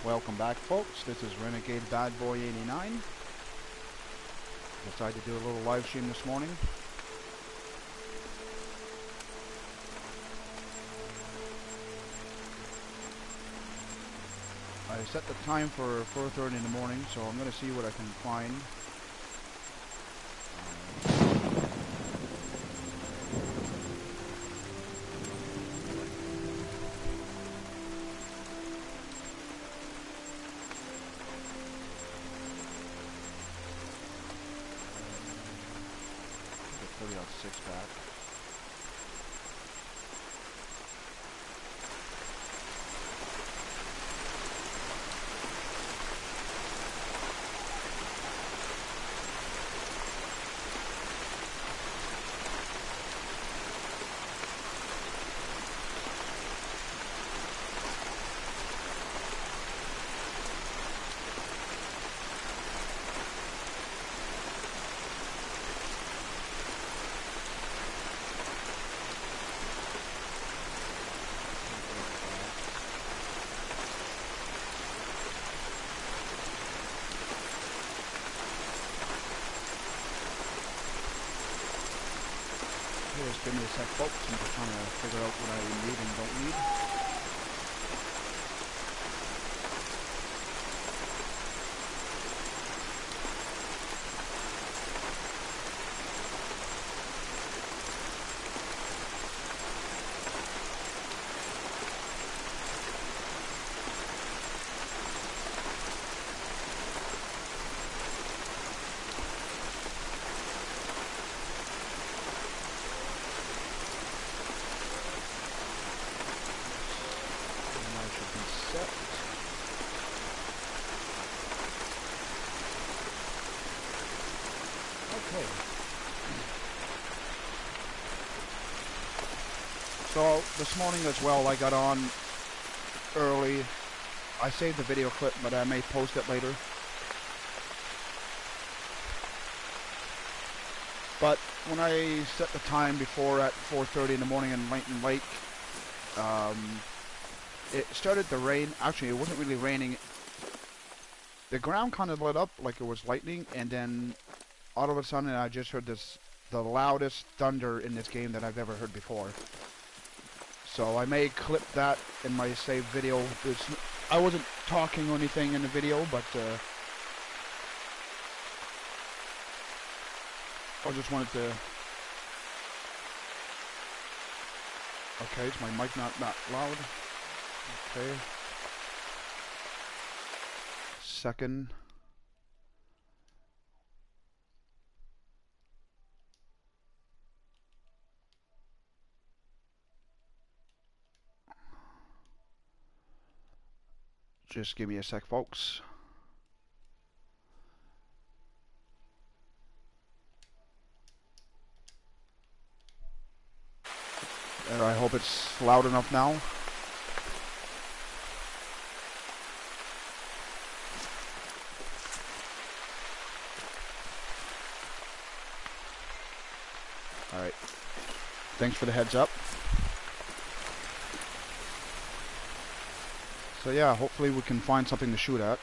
Welcome back, folks. This is Renegade Bad Boy 89. Decided to do a little live stream this morning. I set the time for 4:30 in the morning, so I'm going to see what I can find. Get 30 out 6 back. Just give me a sec, folks. I'm just trying to figure out what I need and don't need. So this morning as well, I got on early. I saved the video clip, but I may post it later. But when I set the time before at 4:30 in the morning in Layton Lake, it started to rain. Actually, it wasn't really raining. The ground kind of lit up like it was lightning, and then all of a sudden I just heard the loudest thunder in this game that I've ever heard before. So I may clip that in my saved video. I wasn't talking or anything in the video, but I just wanted to... Okay, is my mic not that loud? Okay. Second. Just give me a sec, folks. I hope it's loud enough now. Alright. Thanks for the heads up. So yeah, hopefully we can find something to shoot at.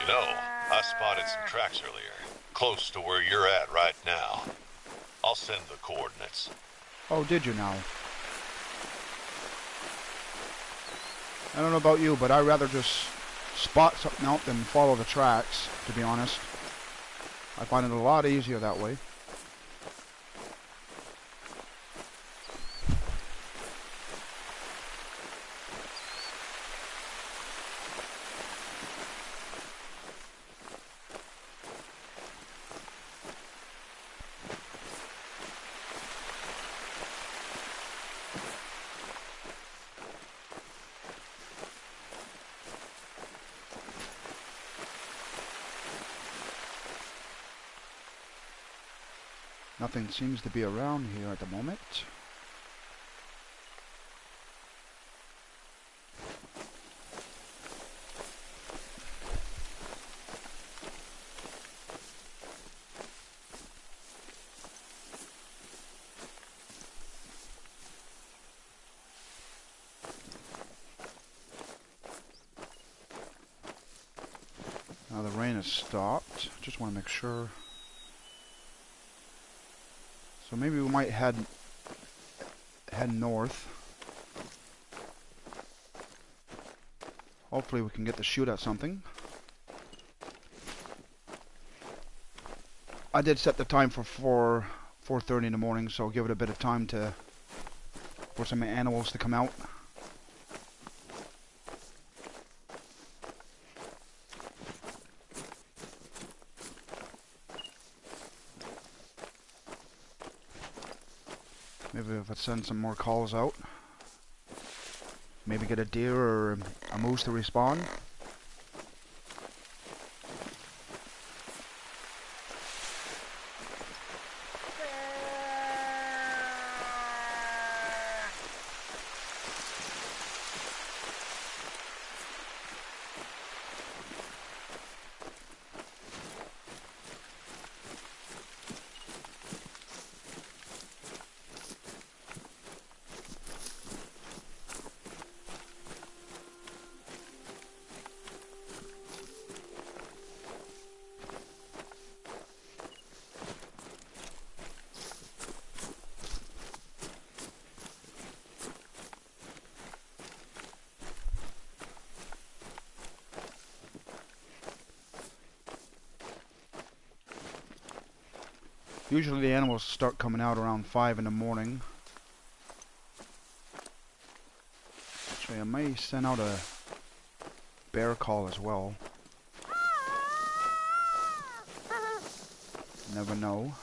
You know, I spotted some tracks earlier, close to where you're at right now. I'll send the coordinates. Oh, did you now? I don't know about you, but I'd rather just spot something out than follow the tracks, to be honest. I find it a lot easier that way. Nothing seems to be around here at the moment. Now the rain has stopped. Just want to make sure. So maybe we might head north. Hopefully we can get to shoot at something. I did set the time for 4:30 in the morning, so give it a bit of time for some animals to come out. Maybe if I send some more calls out, maybe get a deer or a moose to respawn. Usually the animals start coming out around 5 in the morning. Actually, I may send out a bear call as well. Never know.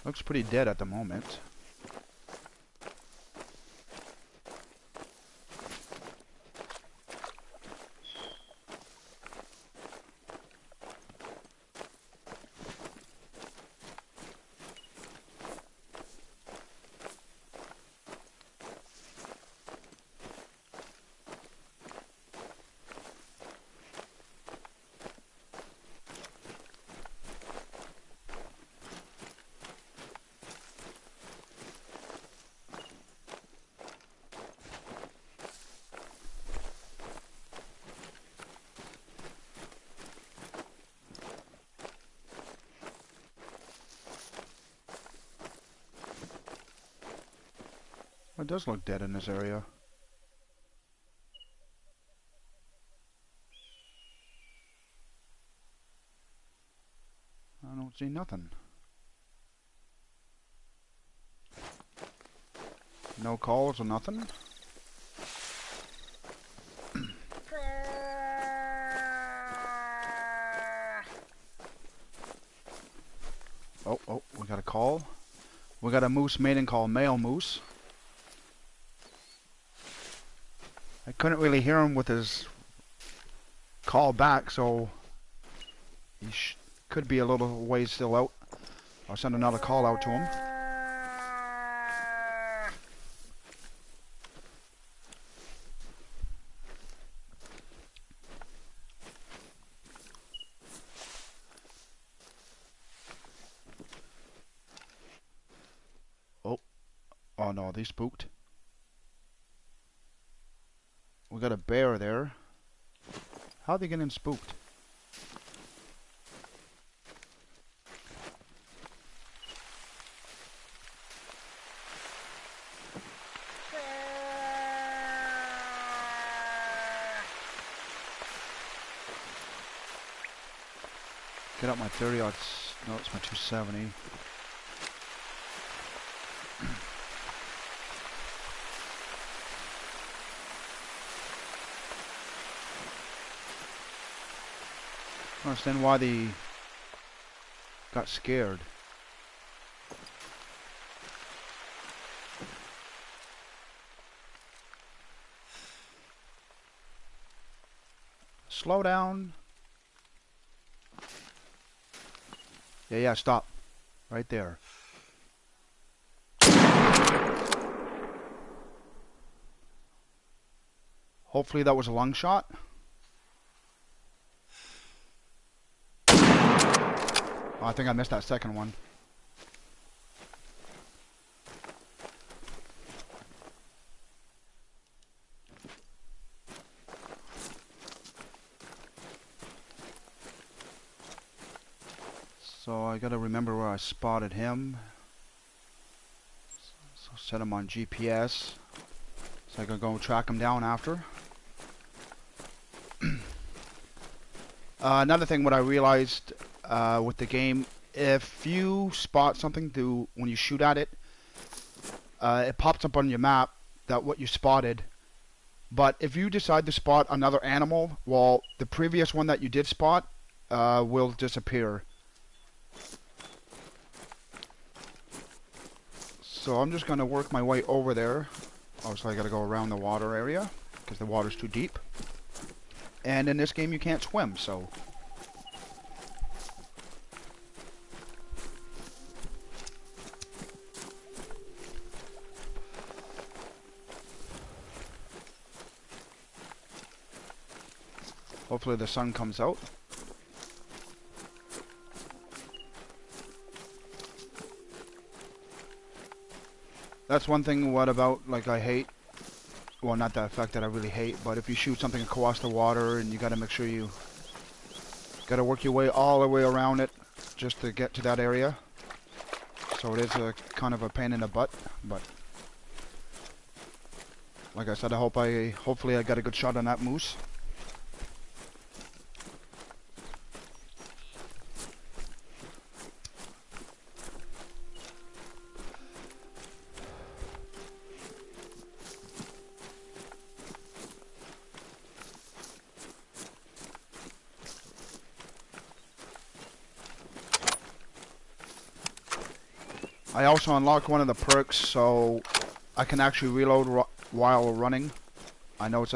Looks pretty dead at the moment. It does look dead in this area. I don't see nothing. No calls or nothing. Oh, we got a call. We got a moose mating call, male moose. I couldn't really hear him with his call back, so he could be a little ways still out. I'll send another call out to him. Oh no, they spooked. We got a bear there. How'd they get in spooked? Get out my 30. No, it's my 270. I don't understand why they got scared. Slow down. Yeah, stop. Right there. Hopefully that was a lung shot. Oh, I think I missed that second one. So I gotta remember where I spotted him. So set him on GPS. So I can go track him down after. Another thing, what I realized with the game, if you spot something when you shoot at it, it pops up on your map that what you spotted. But if you decide to spot another animal, well, the previous one that you did spot will disappear. So I'm just going to work my way over there. Oh, so I got to go around the water area because the water's too deep. And in this game you can't swim, so... Hopefully the sun comes out. That's one thing what about, like, I hate, well, not the fact that I really hate, but if you shoot something across the water and you gotta make sure you gotta work your way all the way around it just to get to that area. So it is a kind of a pain in the butt, but like I said, hopefully I got a good shot on that moose. I also unlocked one of the perks, so I can actually reload while running. I know it's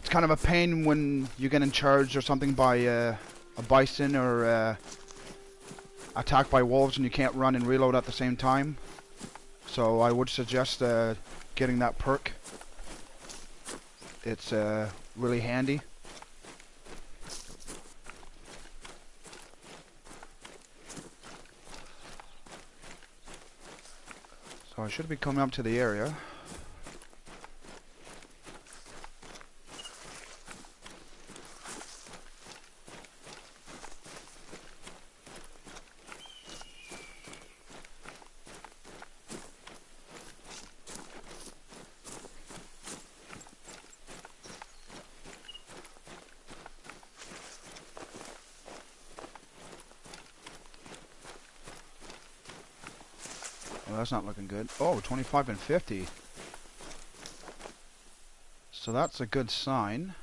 kind of a pain when you get in charge or something by a bison or attacked by wolves and you can't run and reload at the same time. So I would suggest getting that perk. It's really handy. So I should be coming up to the area. Well, that's not looking good. Oh, 25 and 50. So that's a good sign.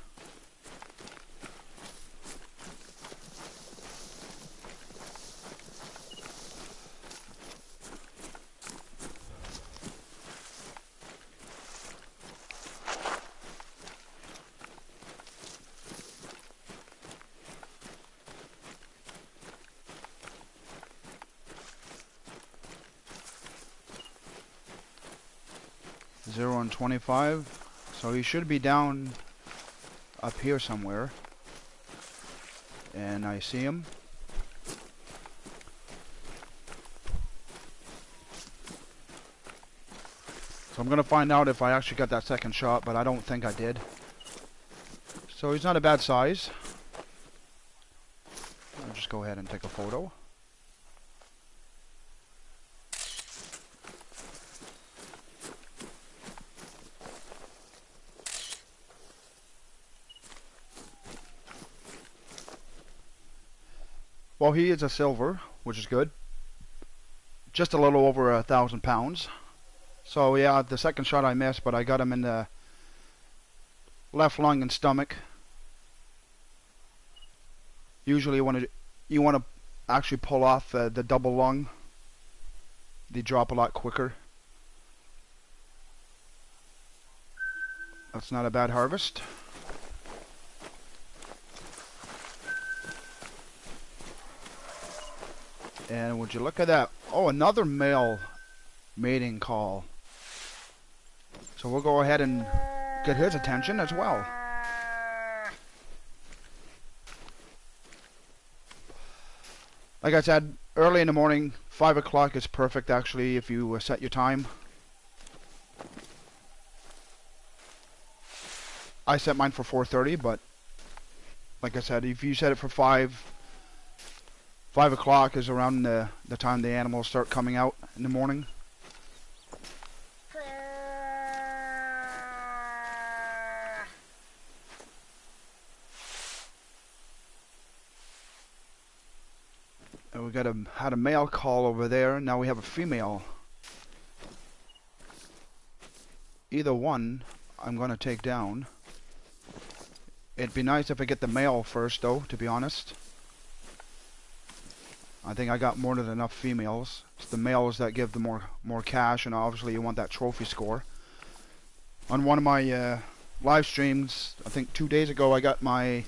Zero and 25. So he should be down up here somewhere. And I see him. So I'm going to find out if I actually got that second shot, but I don't think I did. So he's not a bad size. I'll just go ahead and take a photo. Well, he is a silver, which is good. Just a little over 1,000 pounds. So yeah, the second shot I missed, but I got him in the left lung and stomach. Usually you want to actually pull off the double lung. They drop a lot quicker. That's not a bad harvest. And would you look at that? Oh, another male mating call. So we'll go ahead and get his attention as well. Like I said, early in the morning, 5 o'clock is perfect actually if you set your time. I set mine for 4:30, but like I said, if you set it for 5 o'clock is around the time the animals start coming out in the morning. And we had a male call over there. Now we have a female. Either one I'm going to take down. It'd be nice if I get the male first though, to be honest. I think I got more than enough females. It's the males that give the more cash, and obviously you want that trophy score. On one of my live streams, I think 2 days ago, I got my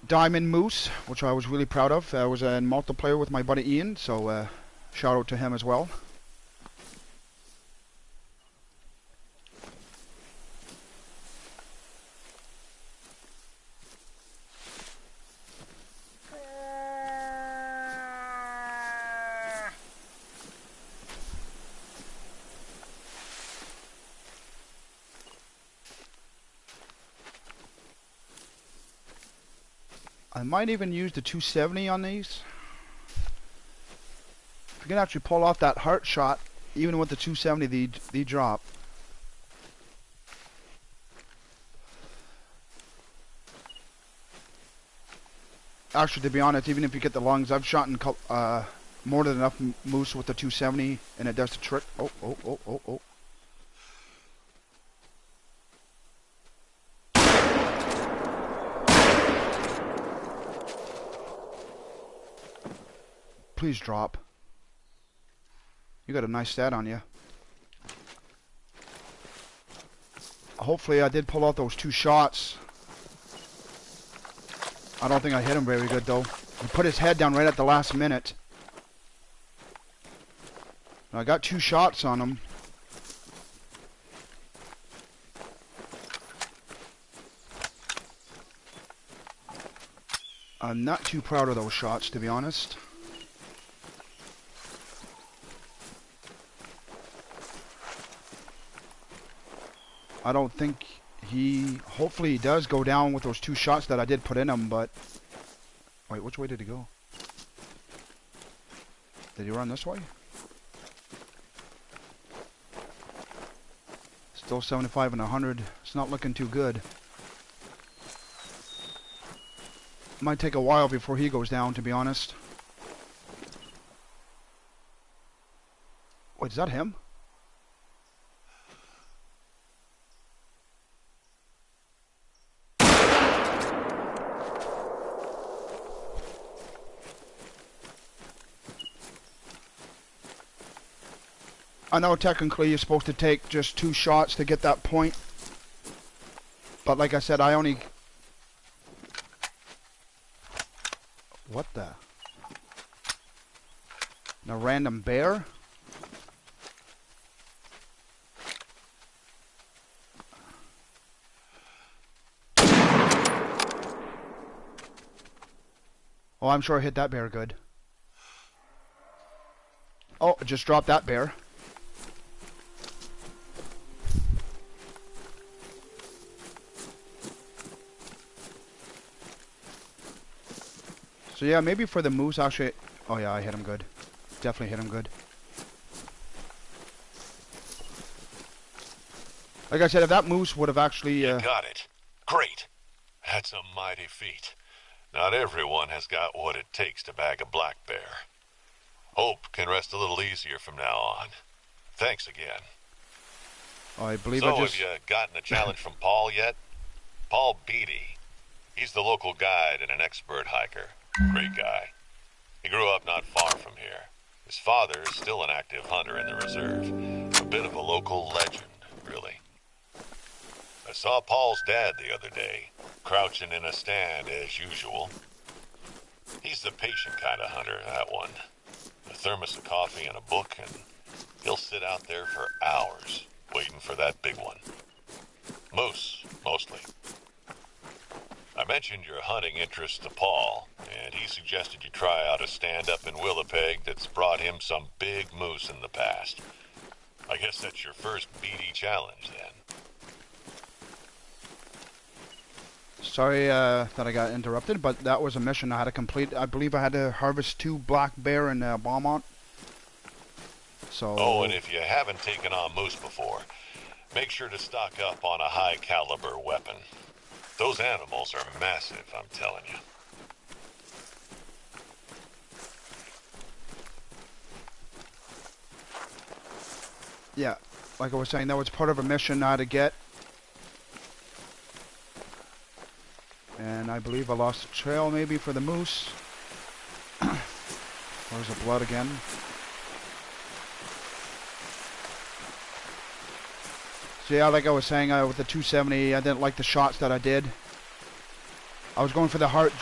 diamond moose, which I was really proud of. I was in multiplayer with my buddy Ian, so shout out to him as well. I might even use the 270 on these. If you can actually pull off that heart shot, even with the 270, they drop. Actually, to be honest, even if you get the lungs, I've shot in more than enough moose with the 270, and it does the trick. Oh, oh, oh, oh, oh. Please drop. You got a nice stat on you. Hopefully I did pull out those 2 shots. I don't think I hit him very good though. He put his head down right at the last minute. I got 2 shots on him. I'm not too proud of those shots, to be honest. I don't think hopefully he does go down with those 2 shots that I did put in him, but... Wait, which way did he go? Did he run this way? Still 75 and 100. It's not looking too good. Might take a while before he goes down, to be honest. Wait, is that him? I know technically you're supposed to take just 2 shots to get that point. But like I said, I only... What the? A random bear? Oh, I'm sure I hit that bear good. Oh, I just dropped that bear. So yeah, maybe for the moose actually... Oh yeah, I hit him good. Definitely hit him good. Like I said, if that moose would have actually... You got it. Great. That's a mighty feat. Not everyone has got what it takes to bag a black bear. Hope can rest a little easier from now on. Thanks again. I believe So, I just... have you gotten a challenge from Paul yet? Paul Beatty. He's the local guide and an expert hiker. Great guy. He grew up not far from here. His father is still an active hunter in the reserve. A bit of a local legend, really. I saw Paul's dad the other day, crouching in a stand as usual. He's the patient kind of hunter, that one. A thermos of coffee and a book, and he'll sit out there for hours, waiting for that big one. Moose, mostly. I mentioned your hunting interest to Paul, and he suggested you try out a stand-up in Willowpeg that's brought him some big moose in the past. I guess that's your first BD challenge, then. Sorry that I got interrupted, but that was a mission I had to complete. I believe I had to harvest 2 black bear in Beaumont. So... Oh, and if you haven't taken on moose before, make sure to stock up on a high-caliber weapon. Those animals are massive, I'm telling you. Yeah, like I was saying, that was part of a mission I had to get. And I believe I lost the trail maybe for the moose. There's the blood again. So yeah, like I was saying, with the 270, I didn't like the shots that I did. I was going for the heart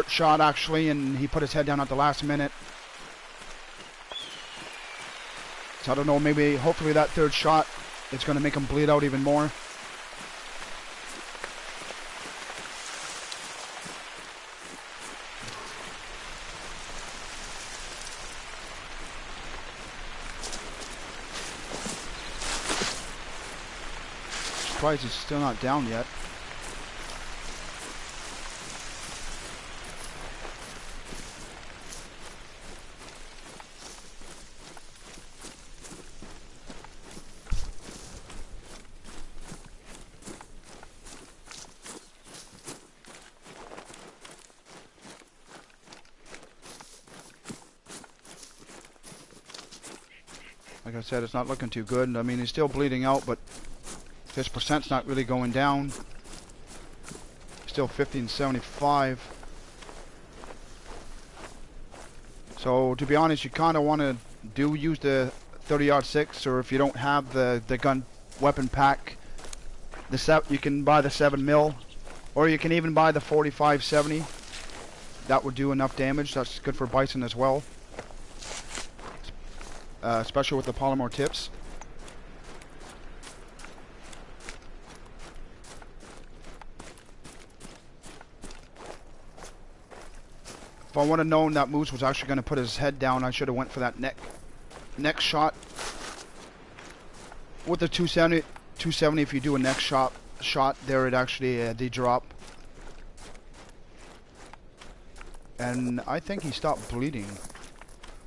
shot actually, and he put his head down at the last minute. So I don't know, maybe, hopefully that 3rd shot, it's going to make him bleed out even more. Surprised he's still not down yet. Like I said, it's not looking too good. I mean, he's still bleeding out, but his percent's not really going down. Still 50 and 75. So to be honest, you kind of want to use the 30-06, or if you don't have the gun weapon pack, you can buy the 7mm, or you can even buy the 45-70. That would do enough damage. That's good for bison as well, especially with the polymer tips. If I would have known that moose was actually going to put his head down, I should have went for that neck shot. With the 270, if you do a neck shot there, it actually they drop. And I think he stopped bleeding.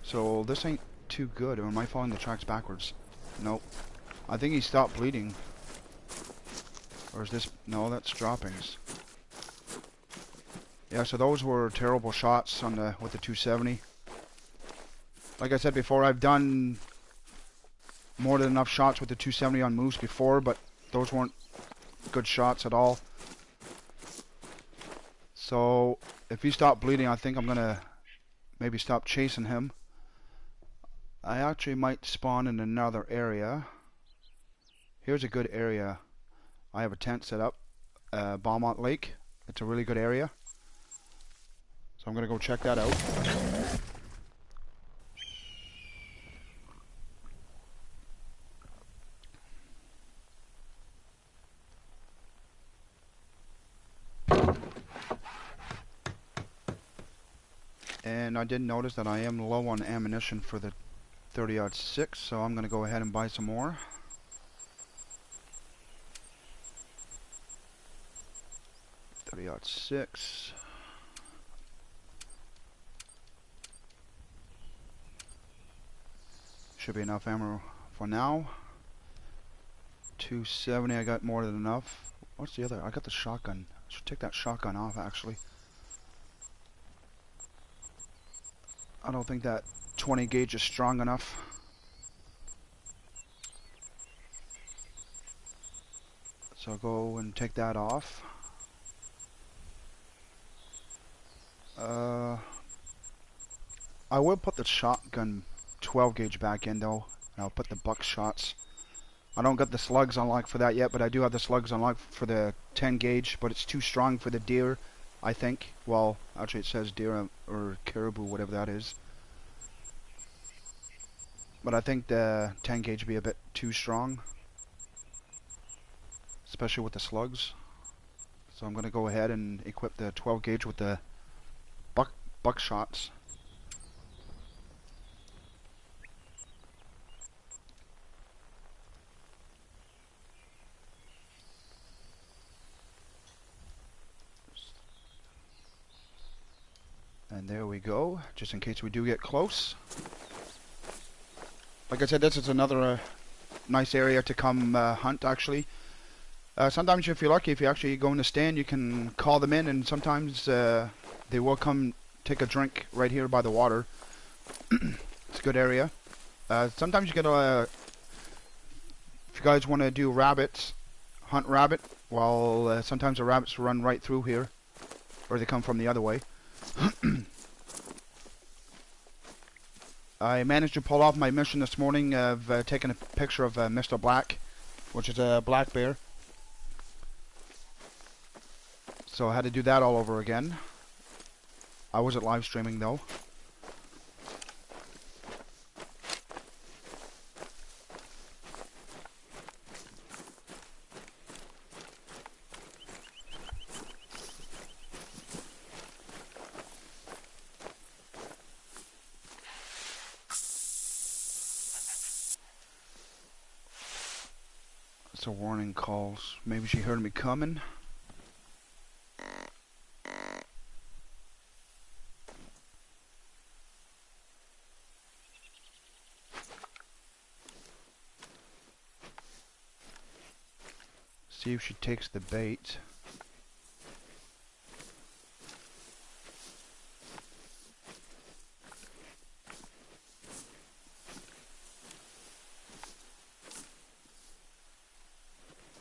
So this ain't too good. Or am I following the tracks backwards? Nope. I think he stopped bleeding. Or is this... No, that's droppings. Yeah, so those were terrible shots on with the 270. Like I said before, I've done more than enough shots with the 270 on moose before, but those weren't good shots at all. So if he stopped bleeding, I think I'm gonna maybe stop chasing him. I actually might spawn in another area. Here's a good area. I have a tent set up, Beaumont Lake. It's a really good area. So I'm going to go check that out. And I did notice that I am low on ammunition for the 30-06, so I'm going to go ahead and buy some more. .30-06. Should be enough ammo for now. 270, I got more than enough. What's the other? I got the shotgun. I should take that shotgun off actually. I don't think that 20 gauge is strong enough. So I'll go and take that off. I will put the shotgun 12 gauge back in though, and I'll put the buckshots. I don't got the slugs unlocked for that yet, but I do have the slugs unlocked for the 10 gauge, but it's too strong for the deer, I think. Well, actually it says deer or caribou, whatever that is. But I think the 10 gauge would be a bit too strong, especially with the slugs. So I'm going to go ahead and equip the 12 gauge with the buckshots. And there we go, just in case we do get close. Like I said, this is another nice area to come hunt, actually. Sometimes if you're lucky, if you actually go in the stand, you can call them in, and sometimes they will come take a drink right here by the water. It's a good area. Sometimes you get if you guys want to do rabbits, hunt rabbit, well, sometimes the rabbits run right through here, or they come from the other way. I managed to pull off my mission this morning of taking a picture of Mr. Black, which is a black bear. So I had to do that all over again. I wasn't live streaming though. It's a warning calls. Maybe she heard me coming. See if she takes the bait.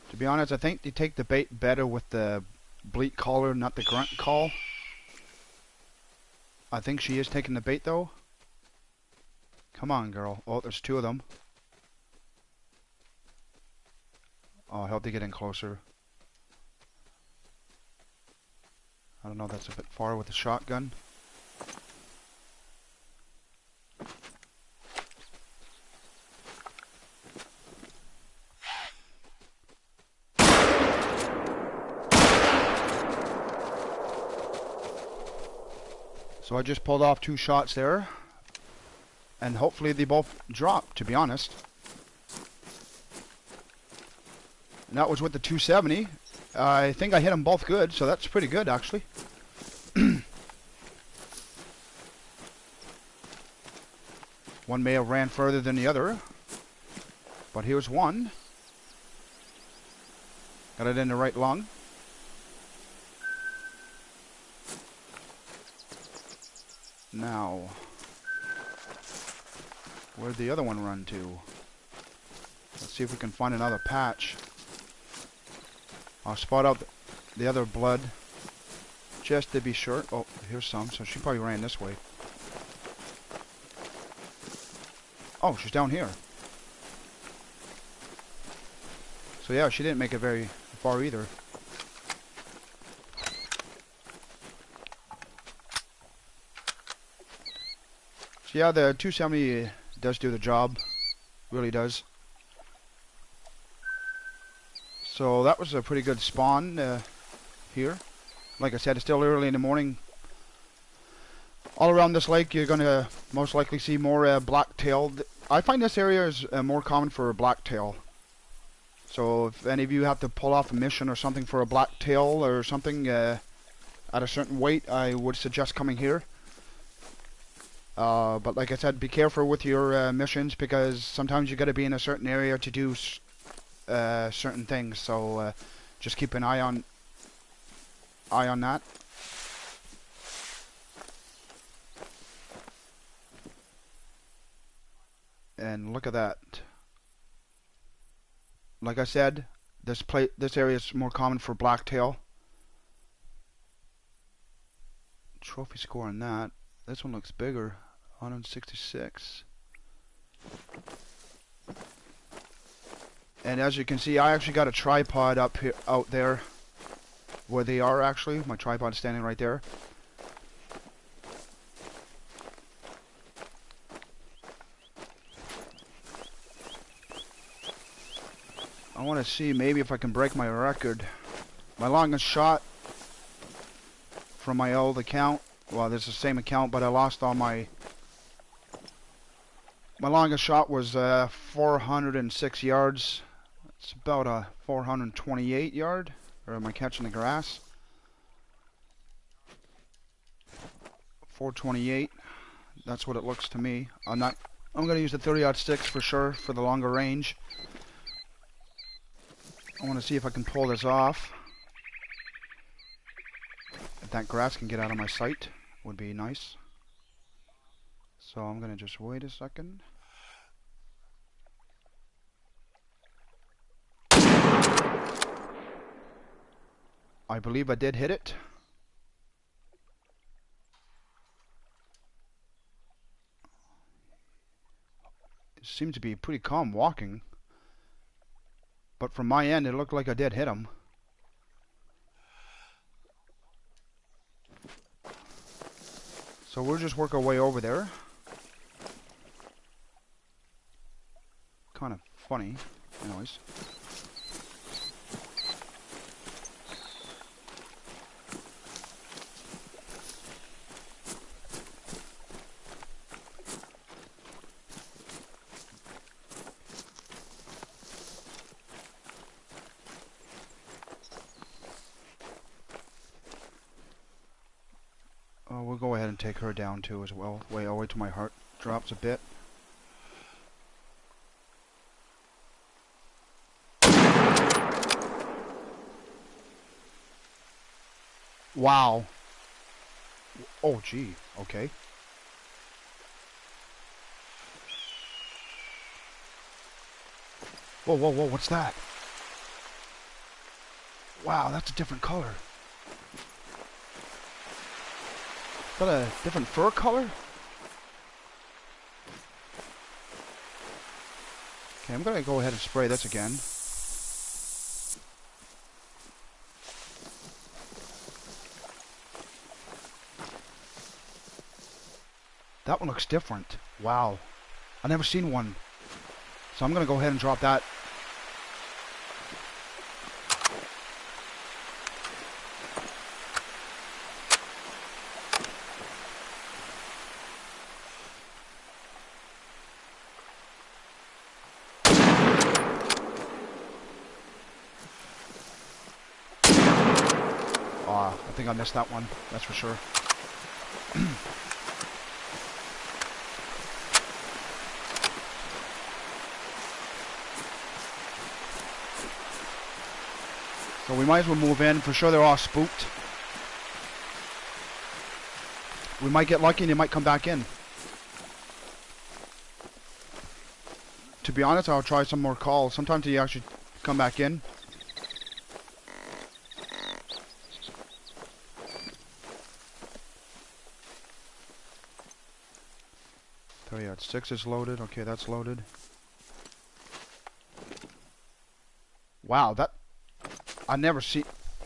To be honest, I think they take the bait better with the bleat caller, not the grunt call. I think she is taking the bait though. Come on, girl. Oh, there's two of them. Oh, I hope they get in closer. I don't know, that's a bit far with the shotgun. So I just pulled off 2 shots there. And hopefully they both drop, to be honest. And that was with the 270. I think I hit them both good, so that's pretty good actually. One may have ran further than the other, but here's one. Got it in the right lung. Now, where'd the other one run to? Let's see if we can find another patch. I'll spot out the other blood just to be sure. Oh, here's some. So she probably ran this way. Oh, she's down here. So yeah, she didn't make it very far either. So yeah, the 270 does do the job. Really does. So that was a pretty good spawn here. Like I said, it's still early in the morning. All around this lake, you're going to most likely see more black-tailed. I find this area is more common for black-tail. So if any of you have to pull off a mission or something for a black-tail or something at a certain weight, I would suggest coming here. But like I said, be careful with your missions, because sometimes you got to be in a certain area to do certain things. So just keep an eye on that. And look at that. Like I said, this area is more common for blacktail. Trophy score on that. This one looks bigger. 166. And as you can see, I actually got a tripod up here, out there, where they are actually. My tripod is standing right there. I want to see maybe if I can break my record. My longest shot from my old account. Well, this is the same account, but I lost all my... My longest shot was 406 yards. It's about a 428 yard. Or am I catching the grass? 428. That's what it looks to me. I'm going to use the 30-06 for sure for the longer range. I want to see if I can pull this off. If that grass can get out of my sight, would be nice. So I'm going to just wait a second. I believe I did hit it. It seemed to be pretty calm walking. But from my end, it looked like I did hit him. So we'll just work our way over there. Kind of funny. Anyways. We'll go ahead and take her down too as well. I'll wait till my heart drops a bit. Wow. Oh, gee. Okay. Whoa, whoa, whoa. What's that? Wow, that's a different color. Is that a different fur color? Okay, I'm gonna go ahead and spray this again. That one looks different. Wow. I've never seen one. So I'm gonna go ahead and drop that. I think I missed that one, that's for sure. So we might as well move in. For sure they're all spooked. We might get lucky and they might come back in. To be honest, I'll try some more calls. Sometimes they actually come back in. Yeah, 6 is loaded. Okay, that's loaded. Wow, that...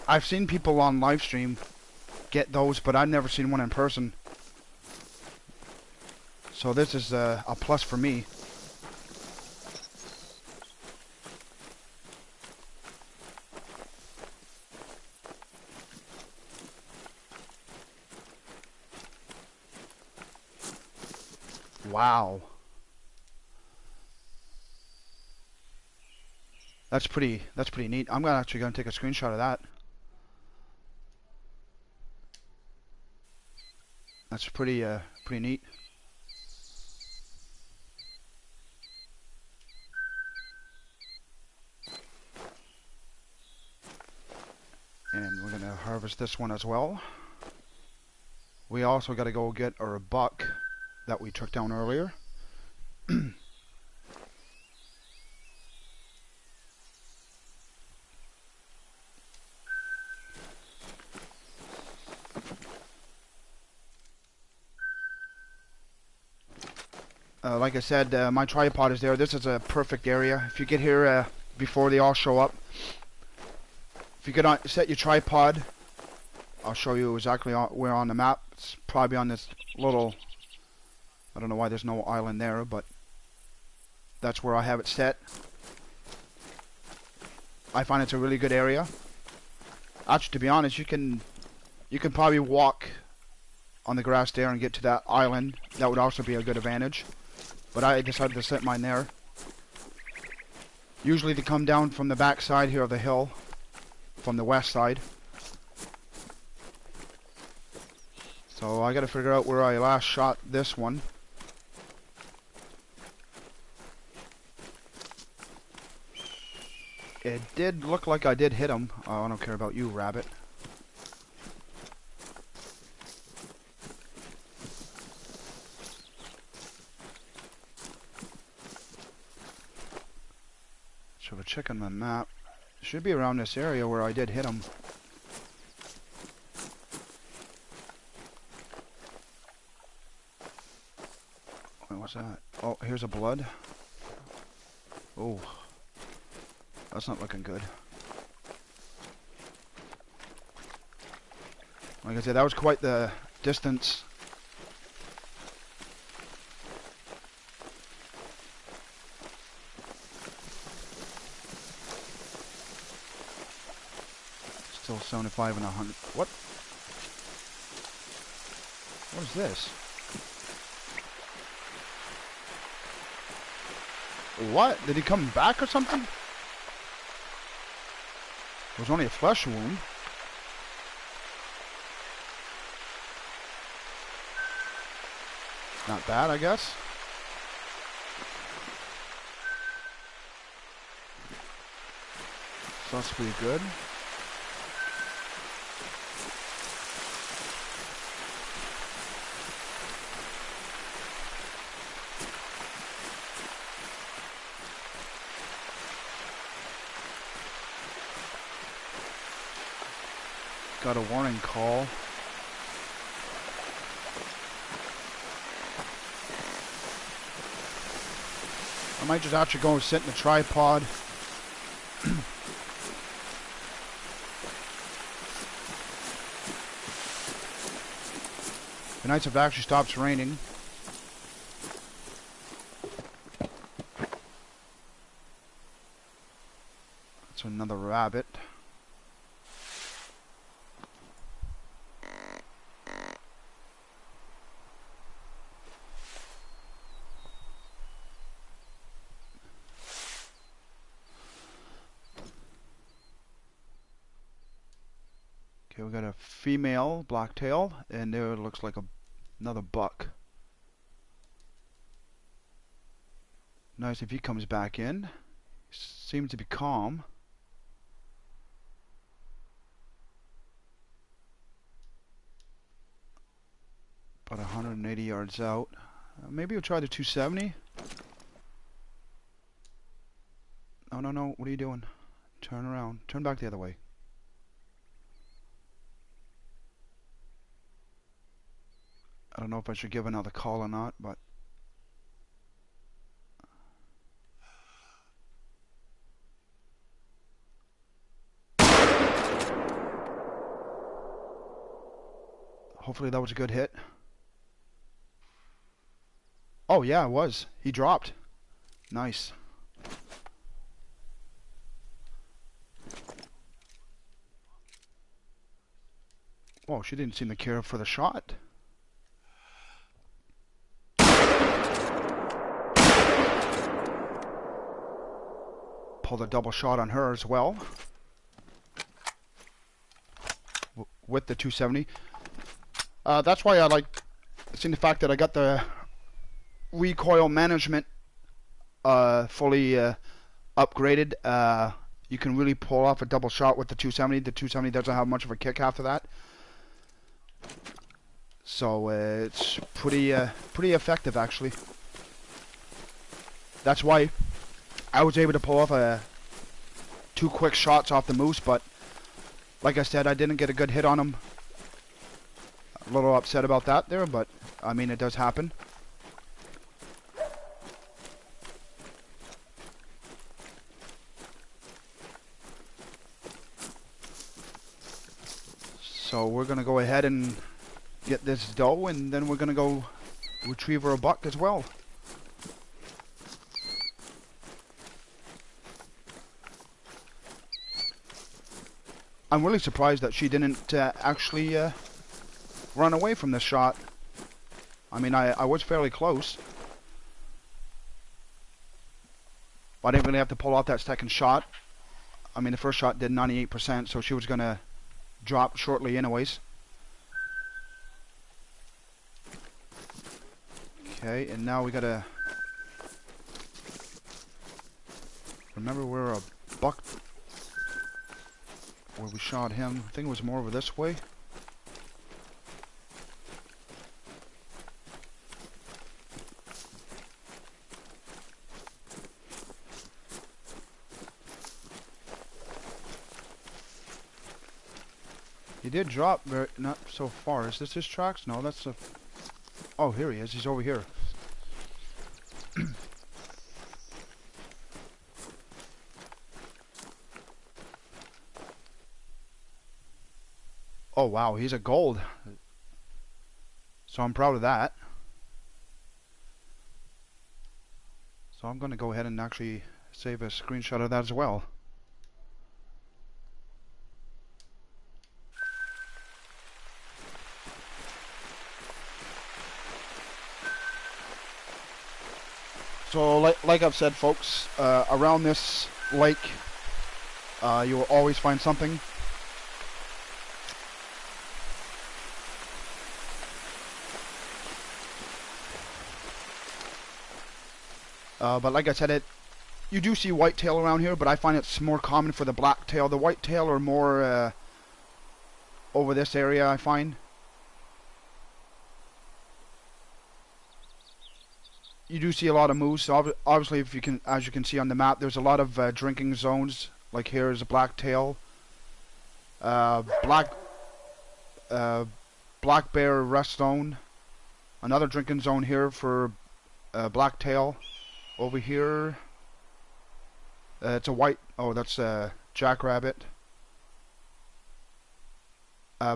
I've seen people on live stream get those, but I've never seen one in person. So this is a plus for me. Wow. That's pretty neat. I'm actually gonna take a screenshot of that. That's pretty neat. And we're gonna harvest this one as well. We also gotta go get our buck that we took down earlier. Like I said, my tripod is there. This is a perfect area. If you get here before they all show up, if you get on, set your tripod, I'll show you exactly where on the map. It's probably on this little, I don't know why there's no island there, but that's where I have it set. I find it's a really good area. Actually, to be honest, you can probably walk on the grass there and get to that island. That would also be a good advantage. But I decided to set mine there. Usually they come down from the back side here of the hill, from the west side. So I gotta figure out where I last shot this one. It did look like I did hit him. Oh, I don't care about you, rabbit. So to check on the map, it should be around this area where I did hit him. Wait, what's that? Oh, here's a blood. Oh, that's not looking good. Like I said, that was quite the distance. Still 75 and 100. What? What is this? What? Did he come back or something? It was only a flesh wound. Not bad, I guess. Supposed to be good. Got a warning call. I might just actually go and sit in the tripod. The nights have actually stopped raining. That's another rabbit. Okay, we got a female blacktail, and there it looks like another buck. Nice if he comes back in. Seems to be calm. About 180 yards out. Maybe we'll try the 270. No, no, no. What are you doing? Turn around. Turn back the other way. I don't know if I should give another call or not, but hopefully that was a good hit. Oh yeah, it was. He dropped. Nice. Whoa, she didn't seem to care for the shot. Pulled a double shot on her as well. With the 270. That's why I like seeing the fact that I got the recoil management fully upgraded. You can really pull off a double shot with the 270. The 270 doesn't have much of a kick after that. So it's pretty effective actually. That's why I was able to pull off two quick shots off the moose, but like I said, I didn't get a good hit on him. A little upset about that there, but I mean, it does happen. So we're gonna go ahead and get this doe, and then we're gonna go retrieve her a buck as well. I'm really surprised that she didn't actually run away from this shot. I mean, I was fairly close. But I didn't really have to pull off that second shot. I mean, the first shot did 98%, so she was going to drop shortly anyways. Okay, and now we got to remember where a buck, where we shot him. I think it was more over this way. He did drop very, not so far. Is this his tracks? No, that's a... Oh, here he is. He's over here. Oh, wow. He's a gold. So I'm proud of that. So I'm going to go ahead and actually save a screenshot of that as well. So, like I've said, folks, around this lake, you will always find something. But like I said, you do see whitetail around here, but I find it's more common for the blacktail. The whitetail are more over this area, I find. You do see a lot of moose. Obviously, if you can, as you can see on the map, there's a lot of drinking zones. Like here is a blacktail, black bear rest zone. Another drinking zone here for blacktail. Over here, it's a white. Oh, that's a jackrabbit.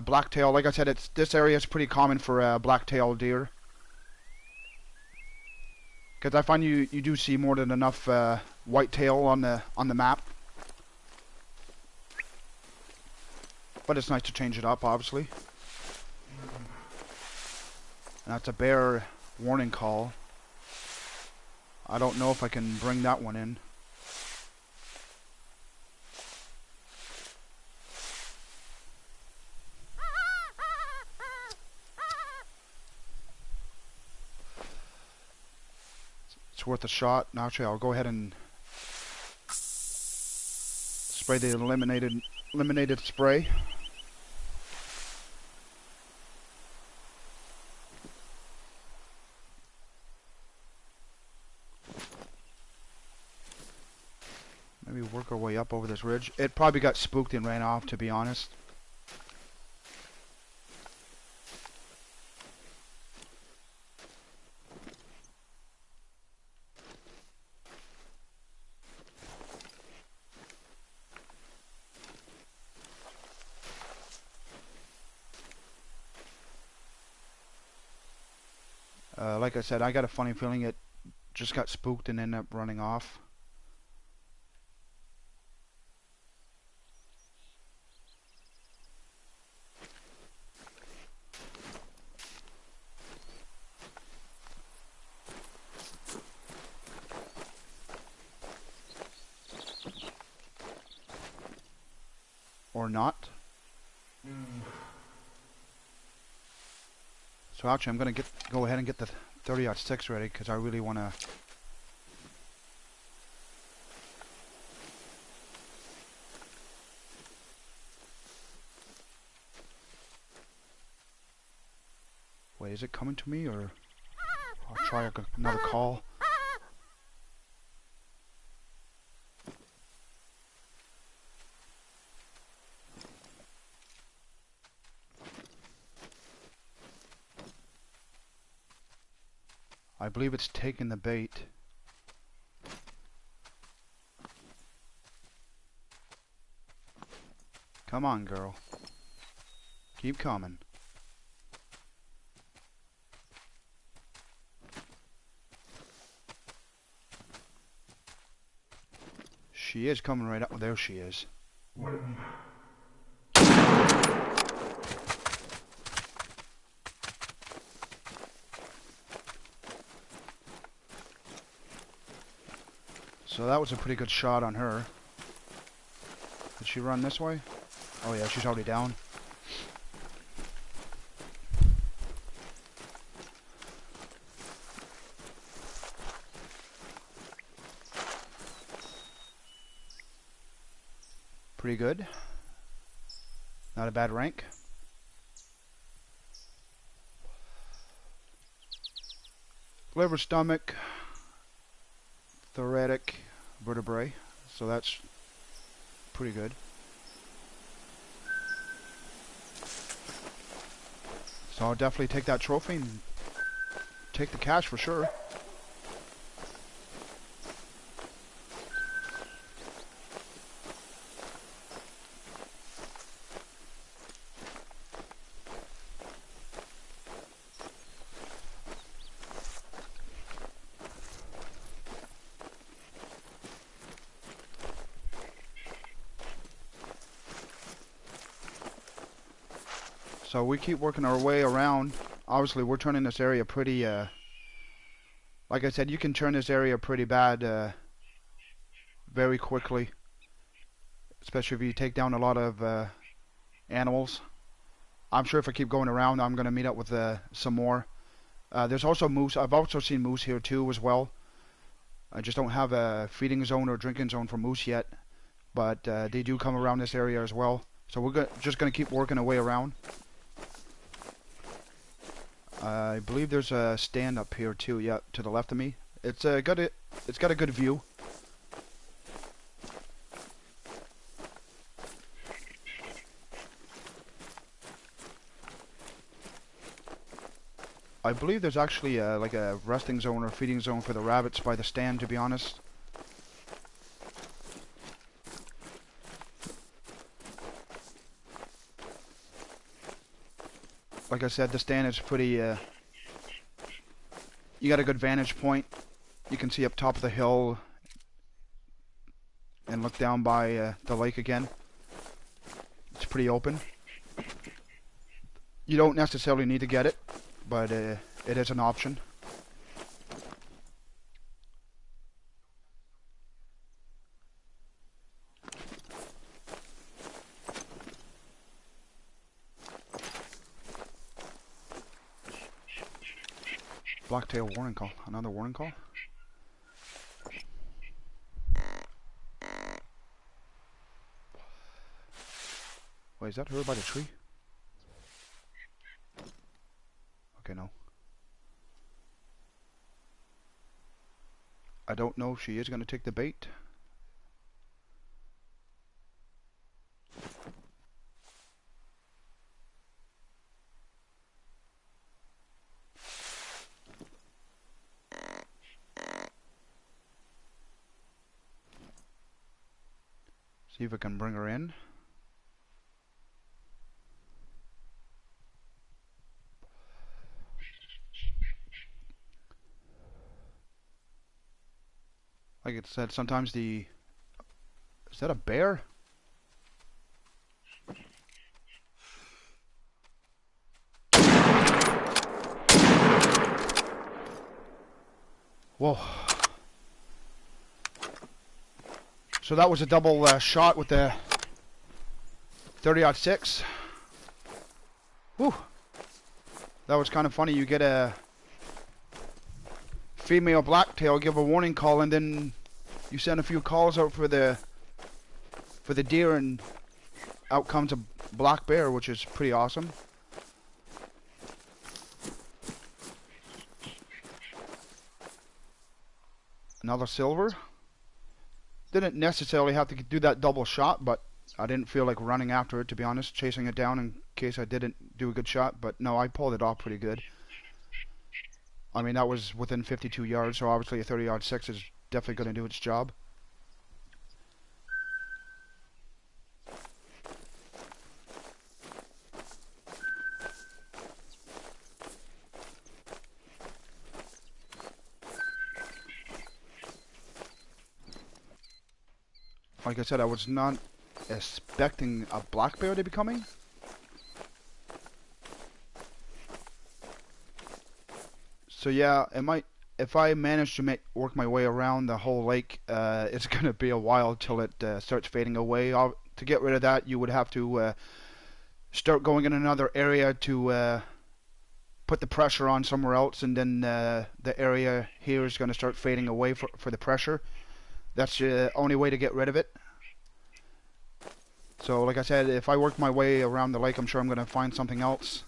Blacktail. Like I said, this area is pretty common for blacktail deer. Because I find you do see more than enough whitetail on the map, but it's nice to change it up, obviously. And that's a bear warning call. I don't know if I can bring that one in. It's worth a shot. Now, actually, I'll go ahead and spray the eliminated spray. Maybe work our way up over this ridge. It probably got spooked and ran off, to be honest. Like I said, I got a funny feeling it just got spooked and ended up running off. Or not. So actually, I'm gonna go ahead and get the 30-06 ready because I really want to. Wait, is it coming to me, or I'll try another call? I believe it's taking the bait. Come on, girl. Keep coming. She is coming right up. There she is. So that was a pretty good shot on her. Did she run this way? Oh yeah, she's already down. Pretty good. Not a bad rank. Liver, stomach, thoracic, vertebrae. So that's pretty good. So I'll definitely take that trophy and take the cash for sure. So we keep working our way around. Obviously, we're turning this area pretty, like I said, you can turn this area pretty bad very quickly. Especially if you take down a lot of animals. I'm sure if I keep going around, I'm going to meet up with some more. There's also moose. I've also seen moose here too as well. I just don't have a feeding zone or drinking zone for moose yet. But they do come around this area as well. So we're just going to keep working our way around. I believe there's a stand up here too. Yeah, to the left of me. It's got a good view. I believe there's actually like a resting zone or feeding zone for the rabbits by the stand, to be honest. Like I said, the stand is pretty, you got a good vantage point. You can see up top of the hill and look down by the lake again. It's pretty open. You don't necessarily need to get it, but it is an option. Blacktail warning call. Another warning call. Wait, is that her by the tree? Okay, no. I don't know if she is going to take the bait. See if I can bring her in. Like it said, sometimes the... Is that a bear? Whoa. So that was a double shot with the 30-06. Whew. That was kind of funny. You get a female blacktail, give a warning call, and then you send a few calls out for the deer, and out comes a black bear, which is pretty awesome. Another silver. Didn't necessarily have to do that double shot, but I didn't feel like running after it, to be honest, chasing it down in case I didn't do a good shot. But no, I pulled it off pretty good. I mean, that was within 52 yards, so obviously a 30-06 is definitely going to do its job. like I said, I was not expecting a black bear to be coming. So yeah, it might, if I manage to work my way around the whole lake, it's gonna be a while till it starts fading away. To get rid of that, you would have to start going in another area to put the pressure on somewhere else, and then the area here is going to start fading away for the pressure. That's the only way to get rid of it. So like I said, if I work my way around the lake, I'm sure I'm going to find something else.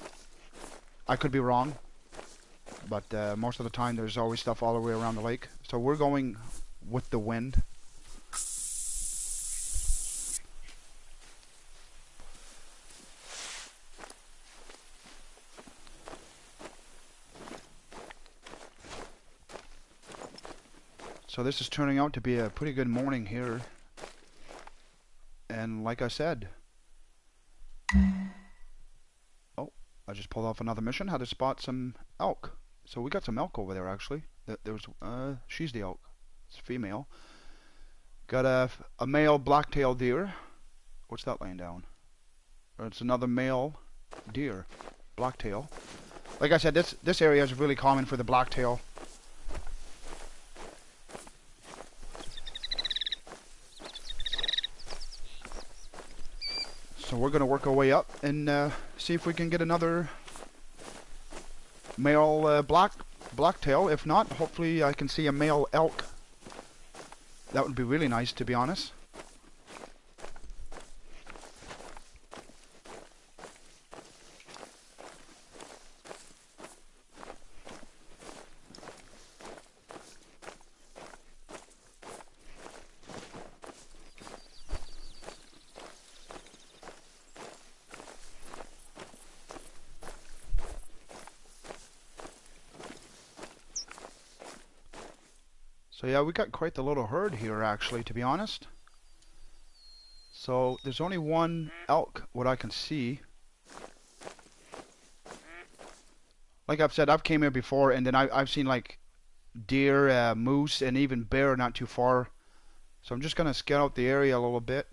I could be wrong, but most of the time there's always stuff all the way around the lake. So we're going with the wind. So this is turning out to be a pretty good morning here. And like I said, oh, I just pulled off another mission. Had to spot some elk. So we got some elk over there actually. She's the elk. It's female. Got a male black-tailed deer. What's that laying down? Or it's another male deer, blacktail. Like I said, this area is really common for the blacktail. So we're gonna work our way up and see if we can get another male blacktail. If not, hopefully I can see a male elk. That would be really nice, to be honest. So yeah, we got quite the little herd here actually, to be honest. So there's only one elk, what I can see. Like I've said, I've came here before, and then I've seen like deer, moose, and even bear not too far. So I'm just gonna scout out the area a little bit.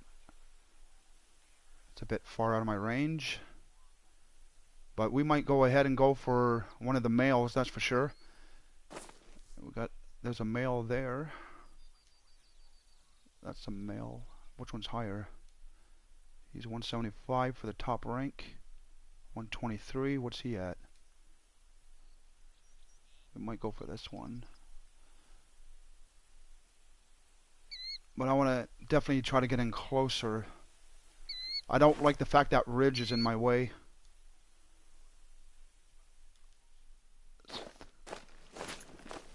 It's a bit far out of my range, but we might go ahead and go for one of the males, that's for sure. There's a male there. That's a male. Which one's higher? He's 175 for the top rank. 123. What's he at? We might go for this one. But I want to definitely try to get in closer. I don't like the fact that ridge is in my way.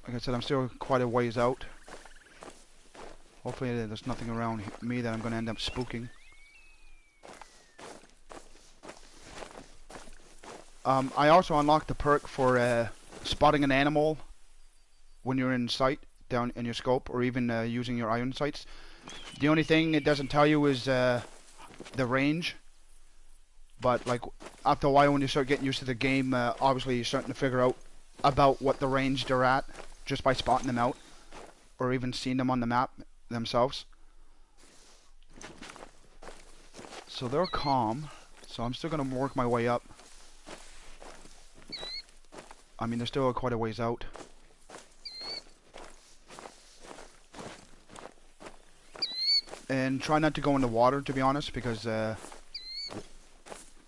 Like I said, I'm still quite a ways out. Hopefully there's nothing around me that I'm going to end up spooking. I also unlocked the perk for spotting an animal when you're in sight down in your scope, or even using your iron sights. The only thing it doesn't tell you is the range. But like after a while, when you start getting used to the game, obviously you're starting to figure out about what the range they're at just by spotting them out, or even seeing them on the map themselves. So they're calm. So I'm still going to work my way up. I mean, they're still quite a ways out. And try not to go in the water, to be honest, because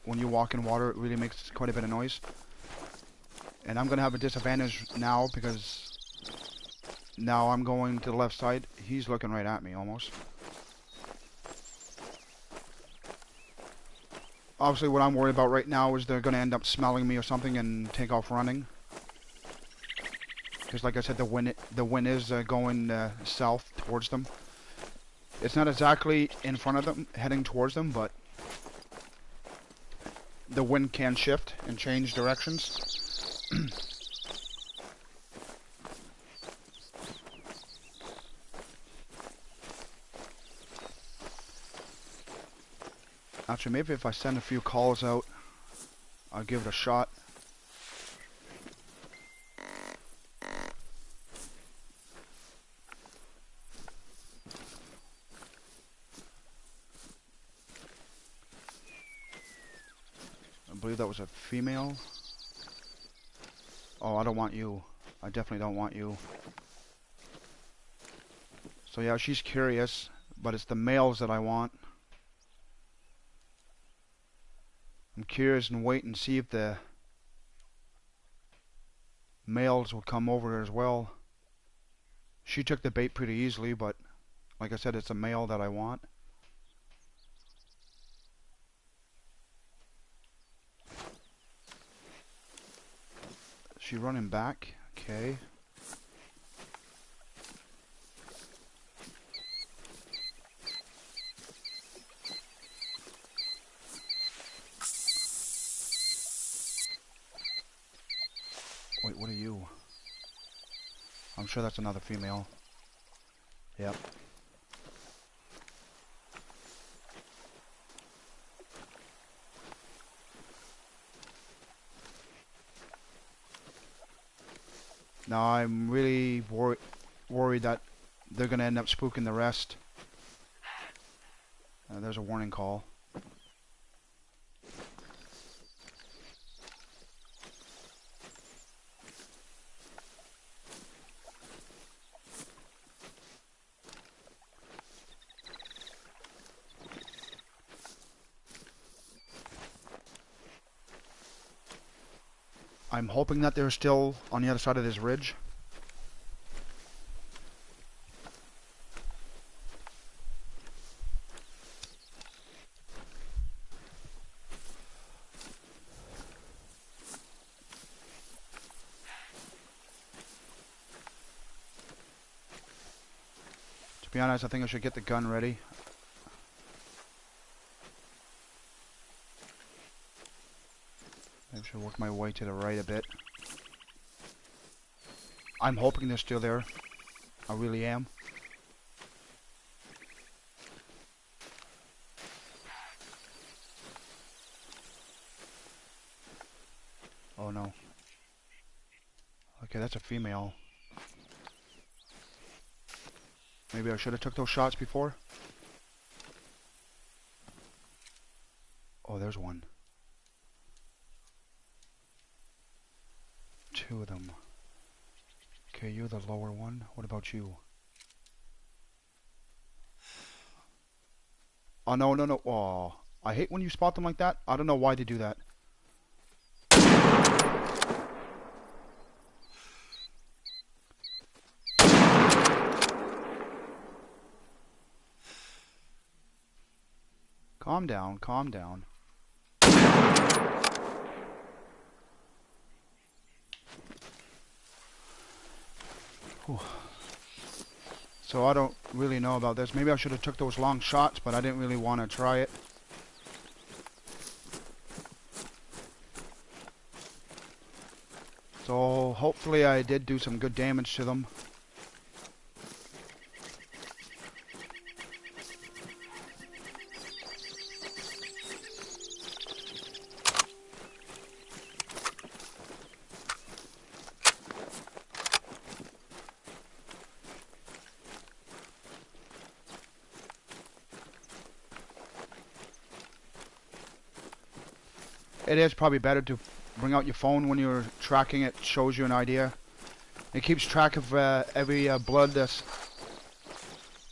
when you walk in water, it really makes quite a bit of noise. And I'm going to have a disadvantage now, because now I'm going to the left side. He's looking right at me, almost. Obviously, what I'm worried about right now is they're going to end up smelling me or something and take off running. Because, like I said, the wind is going south towards them. It's not exactly in front of them, heading towards them, but the wind can shift and change directions. Actually, maybe if I send a few calls out, I'll give it a shot. believe that was a female. Oh, I don't want you. I definitely don't want you. So yeah, she's curious, but it's the males that I want. I'm curious and wait and see if the males will come over as well. She took the bait pretty easily, but like I said, it's a male that I want. Is she running back? Okay. Wait, what are you? I'm sure that's another female. Yep. Now I'm really worried that they're going to end up spooking the rest. There's a warning call. I'm hoping that they're still on the other side of this ridge. To be honest, I think I should get the gun ready. I should work my way to the right a bit. I'm hoping they're still there. I really am. Oh no. Okay, that's a female. Maybe I should have took those shots before. Oh, there's one. Two of them. Okay, you're the lower one. What about you? Oh, no, no, no. Oh, I hate when you spot them like that. I don't know why they do that. Calm down, calm down. Whew. So I don't really know about this. Maybe I should have took those long shots, but I didn't really want to try it. So hopefully I did do some good damage to them. It is probably better to bring out your phone when you're tracking it. Shows you an idea. It keeps track of every blood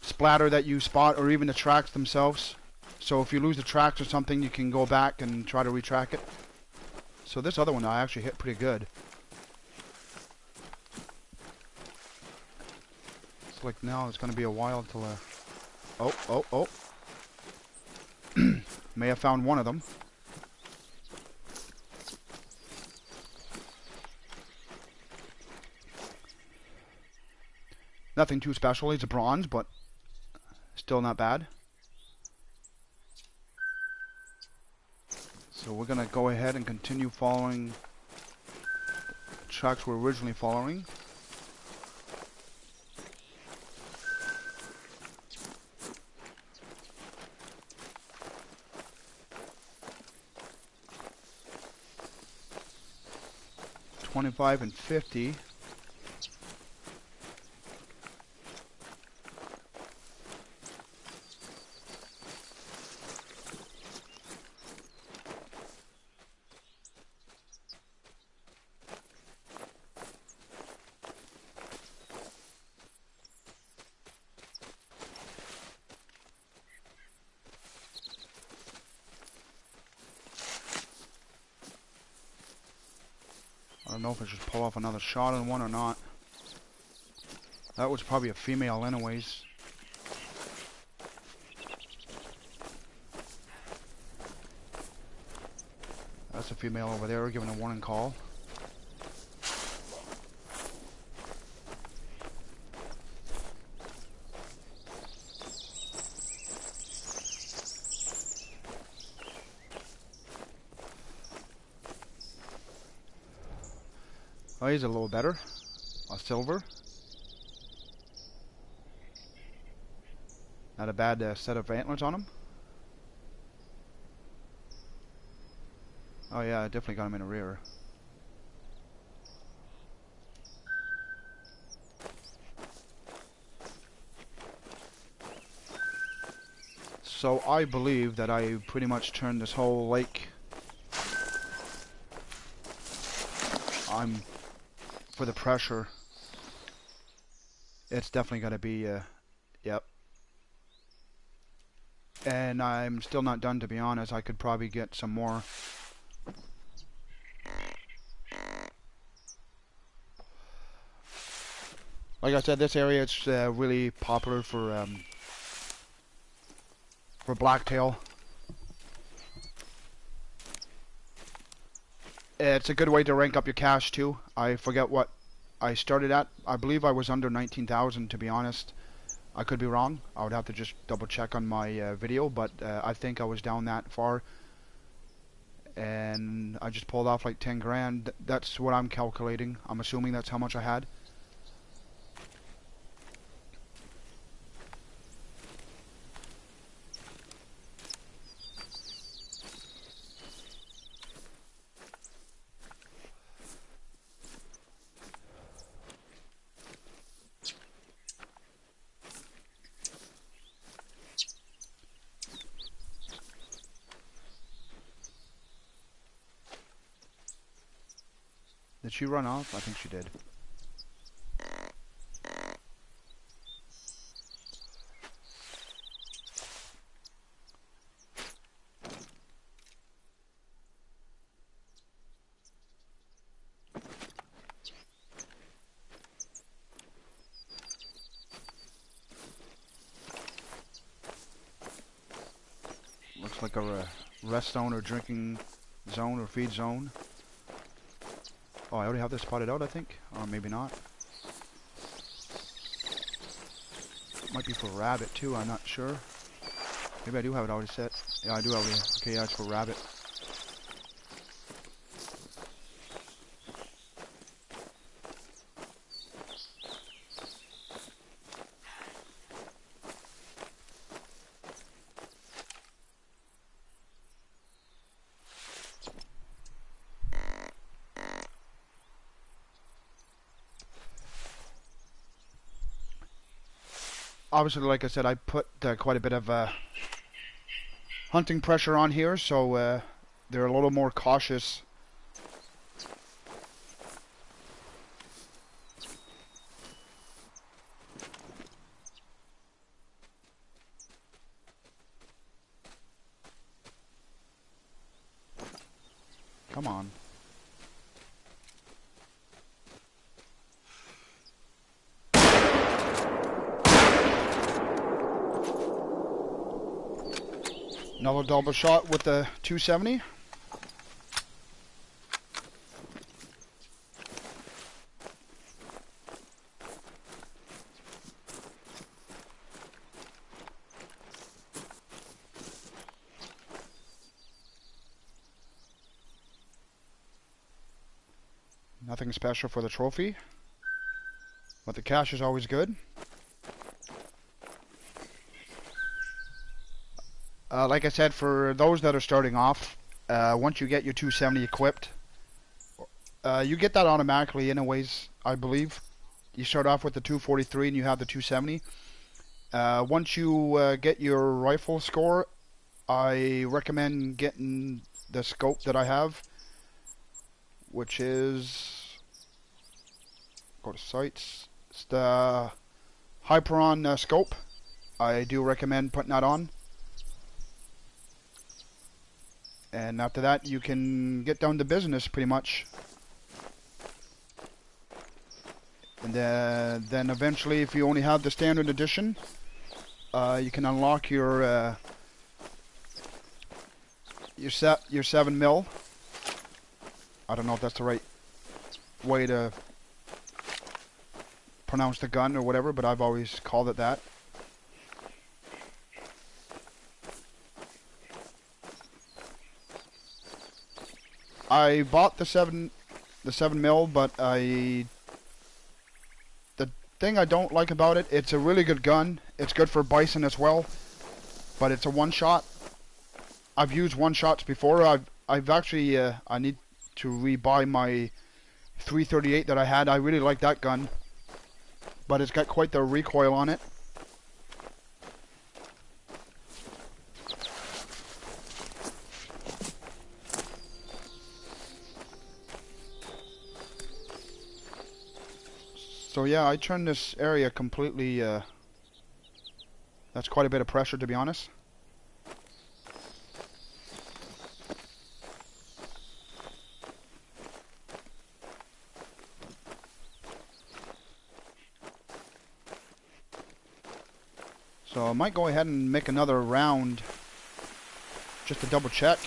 splatter that you spot, or even the tracks themselves. So if you lose the tracks or something, you can go back and try to retrack it. So this other one I actually hit pretty good. It's like now it's going to be a while until oh. May have found one of them. Nothing too special. It's a bronze, but still not bad. So we're going to go ahead and continue following the tracks we're originally following. $25 and $50. don't know if I should pull off another shot on one or not. That was probably a female anyways. That's a female over there giving a warning call. Oh, he's a little better. A silver. Not a bad set of antlers on him. Oh yeah, I definitely got him in the rear. So I believe that I pretty much turned this whole lake. For the pressure, it's definitely going to be, yep. And I'm still not done, to be honest. I could probably get some more. Like I said, this area is really popular for blacktail. It's a good way to rank up your cash too. I forget what I started at. I believe I was under 19,000, to be honest. I could be wrong. I would have to just double check on my video, but I think I was down that far. And I just pulled off like 10 grand. That's what I'm calculating. I'm assuming that's how much I had. Did she run off? I think she did. Looks like a rest zone or drinking zone or feed zone. Oh, I already have this spotted out, I think. Or maybe not. Might be for rabbit too, I'm not sure. Maybe I do have it already set. Yeah, I do already. Okay, yeah, it's for rabbit. Obviously, like I said, I put quite a bit of hunting pressure on here, so they're a little more cautious. Come on. Another double shot with the 270. Nothing special for the trophy, but the cash is always good. Like I said, for those that are starting off, once you get your 270 equipped, you get that automatically anyways, I believe. You start off with the 243 and you have the 270. Once you get your rifle score, I recommend getting the scope that I have, which is, go to sights, it's the Hyperon scope. I do recommend putting that on. And after that, you can get down to business, pretty much. And then eventually, if you only have the standard edition, you can unlock your 7 mil. I don't know if that's the right way to pronounce the gun or whatever, but I've always called it that. I bought the 7 mil, but the thing I don't like about it, it's a really good gun. It's good for bison as well, but it's a one-shot. I've used one-shots before. I've actually I need to rebuy my 338 that I had. I really like that gun, but it's got quite the recoil on it. So yeah, I turned this area completely, that's quite a bit of pressure, to be honest. So I might go ahead and make another round just to double check.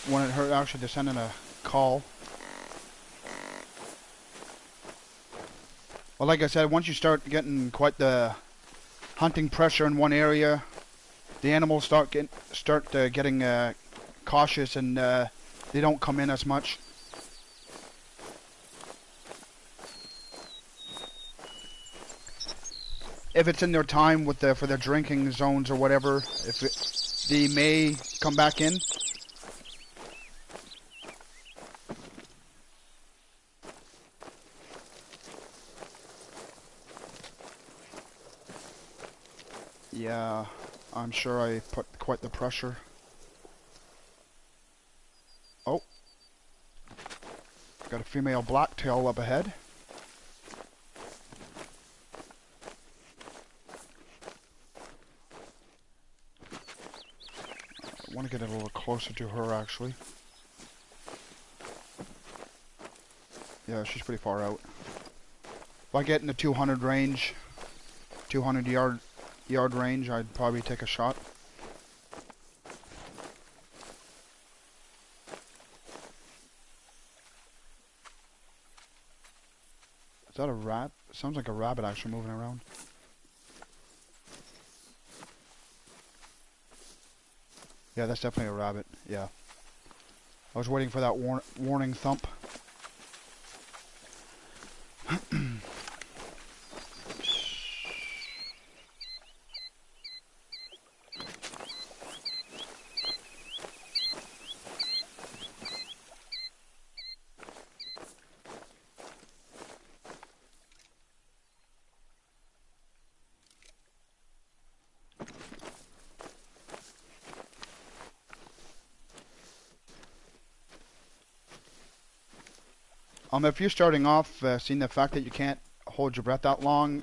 When it hurt actually to send in a call. Well, like I said, once you start getting quite the hunting pressure in one area, the animals start getting cautious, and they don't come in as much. If it's in their time with for their drinking zones or whatever, they may come back in. Yeah, I'm sure I put quite the pressure. Oh, got a female blacktail up ahead. I want to get a little closer to her, actually. Yeah, she's pretty far out. If I get in the 200 range, 200 yard range, I'd probably take a shot. Is that a rat? Sounds like a rabbit actually moving around. Yeah, that's definitely a rabbit. Yeah. I was waiting for that warning thump. If you're starting off, seeing the fact that you can't hold your breath that long,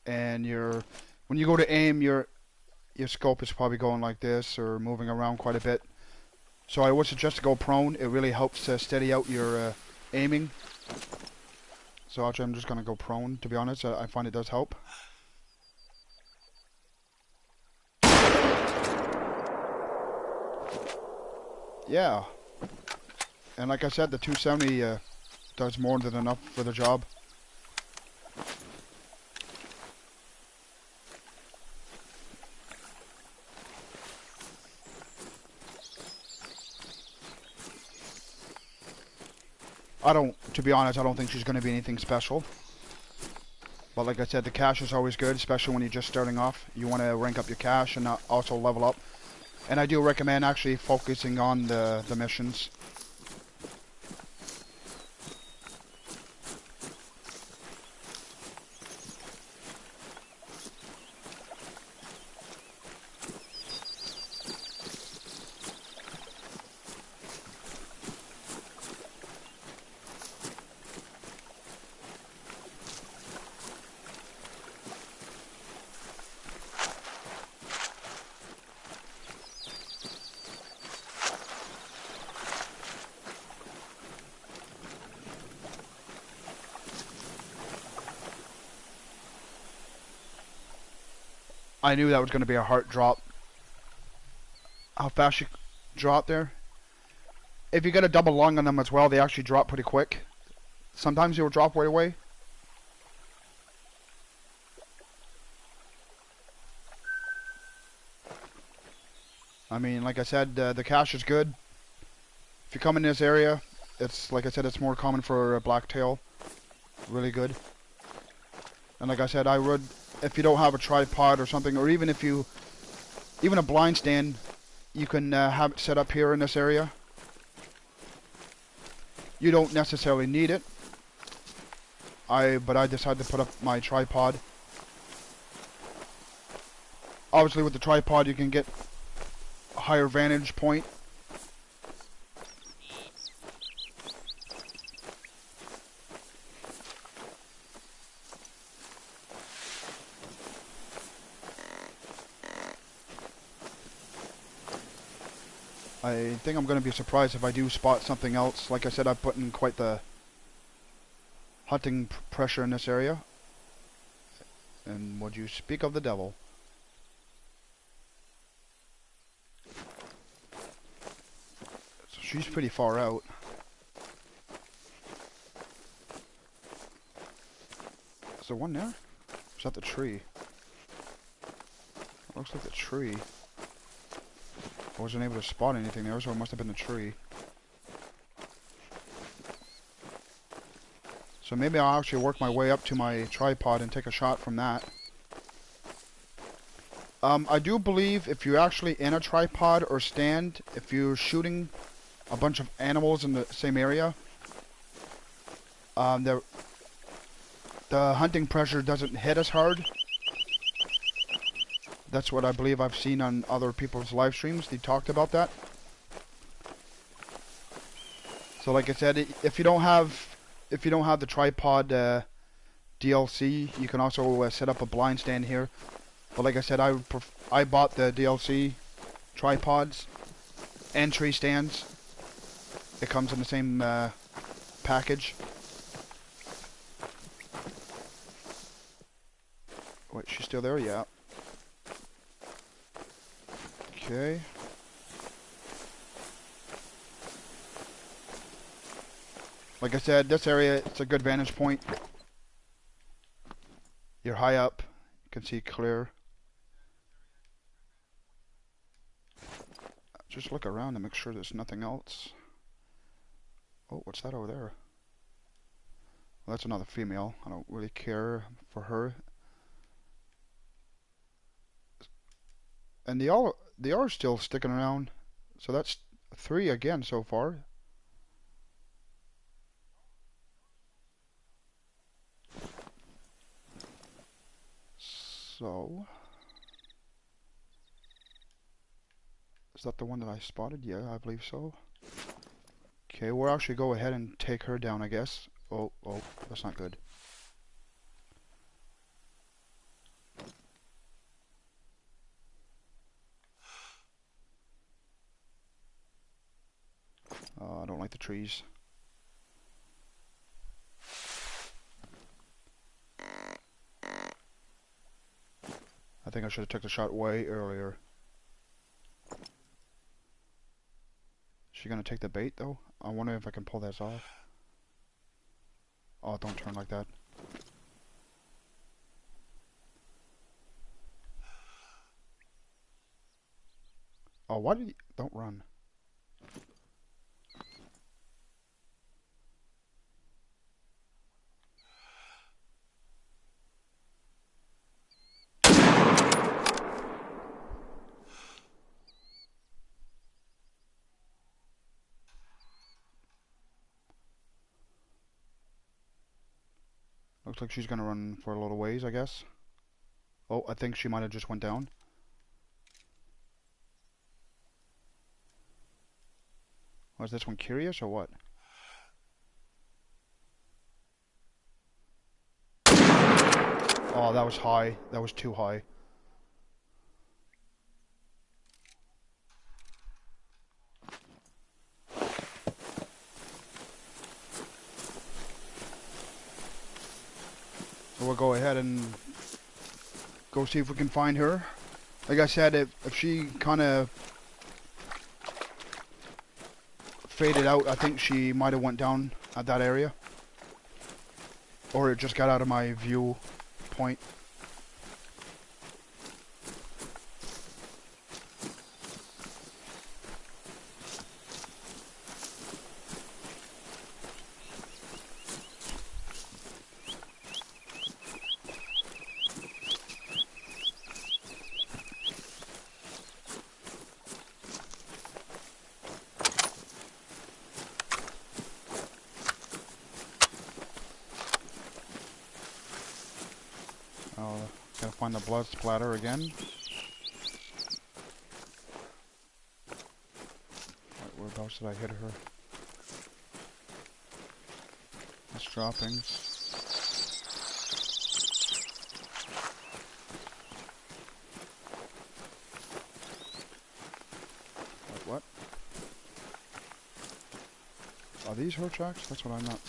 and when you go to aim, your scope is probably going like this or moving around quite a bit. So I would suggest to go prone. It really helps steady out your aiming. So actually, I'm just going to go prone, to be honest. I find it does help. Yeah. And like I said, the 270 does more than enough for the job. To be honest, I don't think she's going to be anything special. But like I said, the cash is always good, especially when you're just starting off. You want to rank up your cash and also level up. And I do recommend actually focusing on the missions. I knew that was going to be a hard drop. How fast you drop there. If you get a double lung on them as well, they actually drop pretty quick. Sometimes they will drop right away. I mean, like I said, the cache is good. If you come in this area, it's like I said, it's more common for a blacktail. Really good. And like I said, I would, if you don't have a tripod or something, or even if you, even a blind stand, you can have it set up here in this area. You don't necessarily need it. But I decided to put up my tripod. Obviously with the tripod you can get a higher vantage point. I think I'm going to be surprised if I do spot something else. Like I said, I've put in quite the hunting pressure in this area. And would you speak of the devil? So she's pretty far out. Is there one there? Or is that the tree? It looks like the tree. I wasn't able to spot anything there, so it must have been the tree. So maybe I'll actually work my way up to my tripod and take a shot from that. I do believe if you're actually in a tripod or stand, if you're shooting a bunch of animals in the same area, the hunting pressure doesn't hit as hard. That's what I believe I've seen on other people's live streams. They talked about that. So like I said, if you don't have the tripod DLC, you can also set up a blind stand here. But like I said, I bought the DLC tripods and tree stands. It comes in the same package. Wait, she's still there? Yeah. Okay. Like I said, this area, it's a good vantage point. You're high up. You can see clear. Just look around and make sure there's nothing else. Oh, what's that over there? Well, that's another female. I don't really care for her. And they are still sticking around. So that's 3 again so far. So is that the one that I spotted? Yeah, I believe so. Okay, we'll actually go ahead and take her down, I guess. Oh, that's not good. I don't like the trees. I think I should have took the shot way earlier. Is she gonna take the bait though? I wonder if I can pull this off. Oh, don't turn like that. Oh, why did you... Don't run. Looks like she's gonna run for a little ways, I guess. Oh, I think she might have just went down. Was this one curious or what? Oh, that was high. That was too high. So we'll go ahead and go see if we can find her. Like I said, if she kind of faded out, I think she might have went down at that area. Or it just got out of my view point. Gotta find the blood splatter again. Right, whereabouts did I hit her? It's dropping. Wait, what? Are these her tracks? That's what I'm not.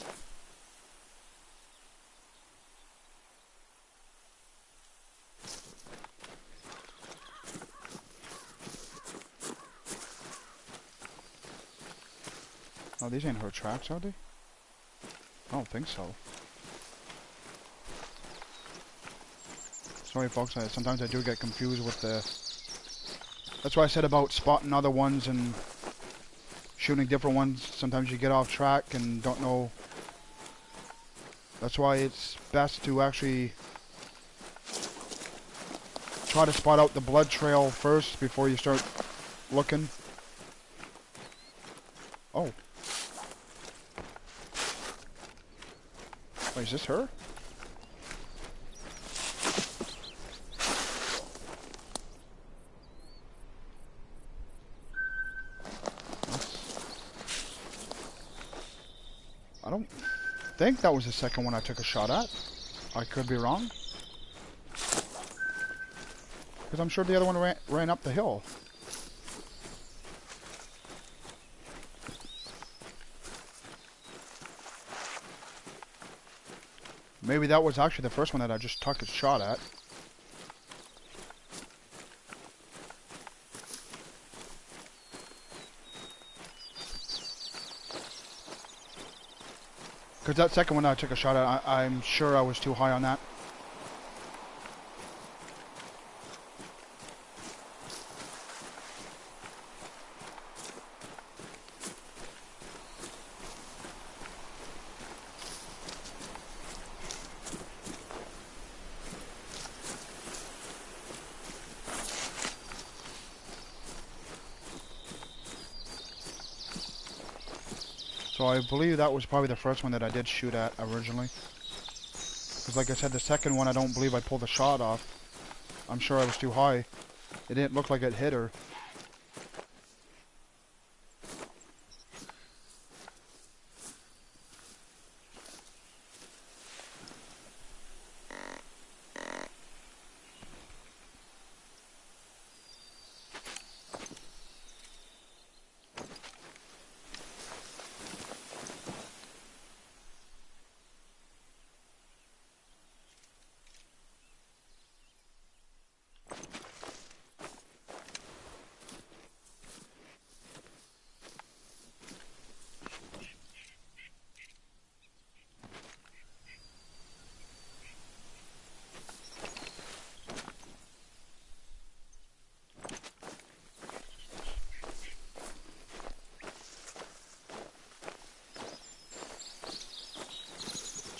Oh, these ain't her tracks, are they? I don't think so. Sorry folks, sometimes I do get confused with the... That's why I said about spotting other ones and shooting different ones. Sometimes you get off track and don't know. That's why it's best to actually try to spot out the blood trail first before you start looking. Oh. Wait, is this her? I don't think that was the second one I took a shot at. I could be wrong. Because I'm sure the other one ran up the hill. Maybe that was actually the first one that I just took a shot at. Because that second one that I took a shot at, I'm sure I was too high on that. So I believe that was probably the first one that I did shoot at originally. Because like I said, the second one I don't believe I pulled the shot off. I'm sure I was too high. It didn't look like it hit her.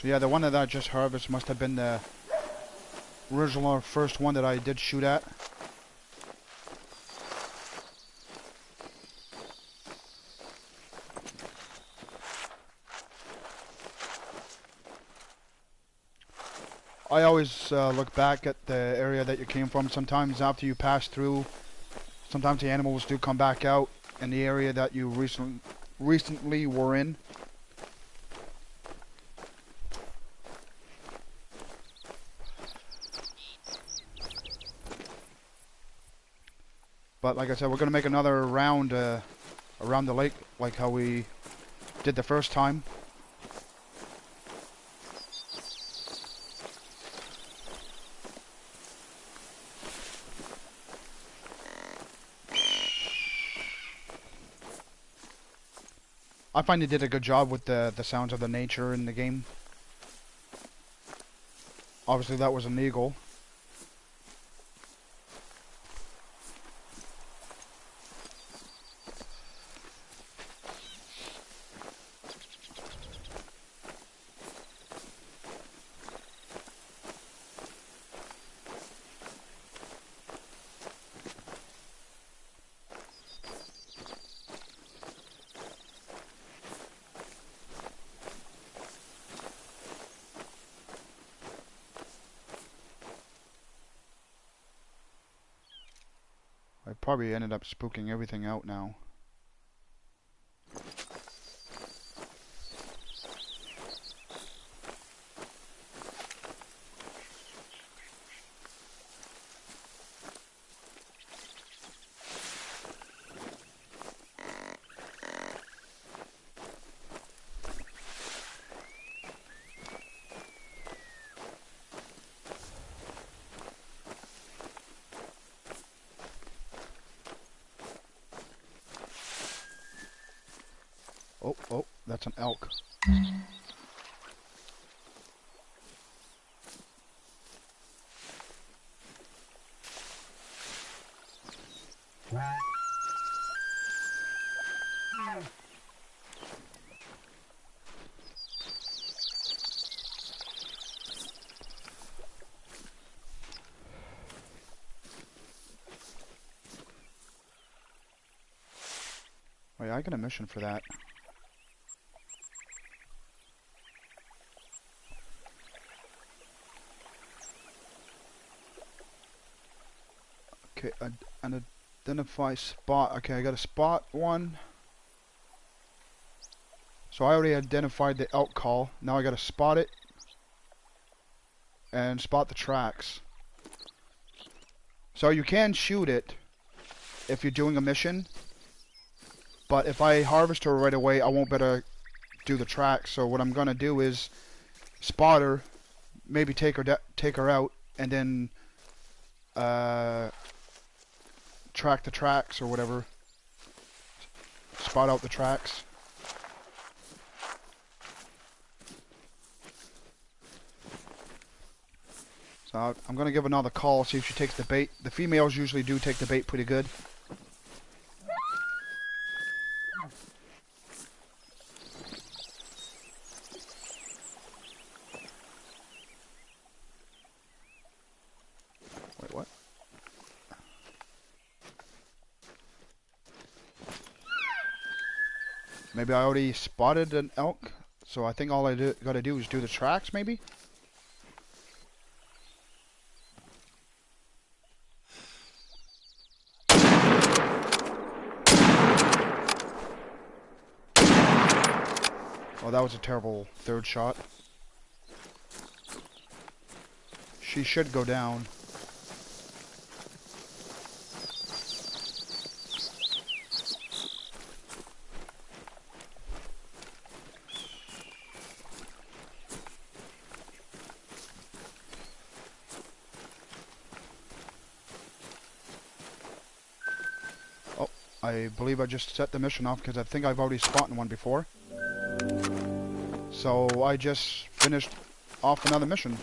So yeah, the one that I just harvested must have been the original first one that I did shoot at. I always look back at the area that you came from. Sometimes after you pass through, sometimes the animals do come back out in the area that you recently were in. But like I said, we're going to make another round around the lake like how we did the first time. I find they did a good job with the sounds of the nature in the game. Obviously, that was an eagle. I probably ended up spooking everything out now. Oh, oh, that's an elk. Wait, I got a mission for that. Okay, an identify spot. Okay, I got a spot one. So I already identified the elk call. Now I gotta spot it and spot the tracks. So you can shoot it if you're doing a mission, but if I harvest her right away, I won't better do the tracks. So what I'm gonna do is spot her, maybe take her out, and then track the tracks or whatever. Spot out the tracks. So I'm going to give another call, see if she takes the bait. The females usually do take the bait pretty good. Wait, what? Maybe I already spotted an elk, so I think all I got to do is do the tracks, maybe? Oh, that was a terrible third shot. She should go down. Oh, I believe I just set the mission off because I think I've already spotted one before. So I just finished off another mission.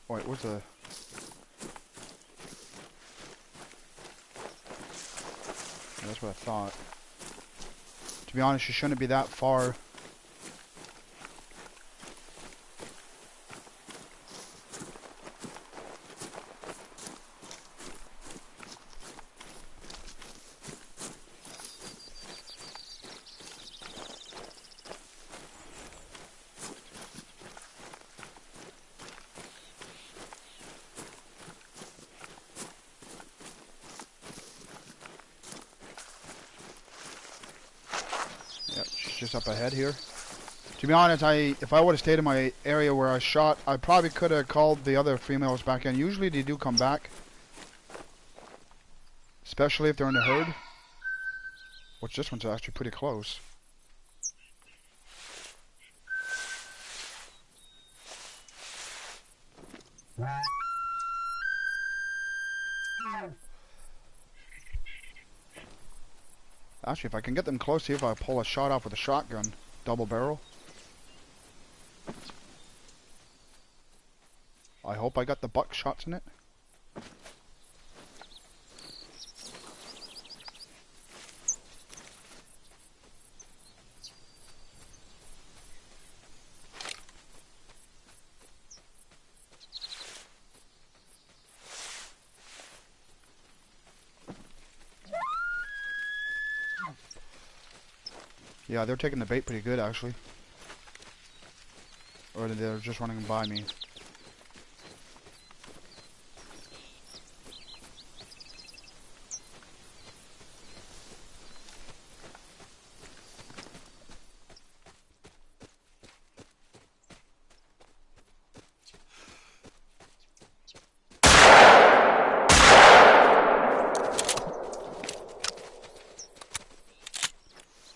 Wait, where's the... Yeah, that's what I thought. To be honest, you shouldn't be that far. Yep, she's just up ahead here. To be honest, if I would have stayed in my area where I shot, I probably could have called the other females back in. Usually they do come back. Especially if they're in the herd. Which this one's actually pretty close. Actually, if I can get them close, see if I pull a shot off with a shotgun. Double barrel. I hope I got the buck shots in it. Yeah, they're taking the bait pretty good, actually. Or they're just running by me.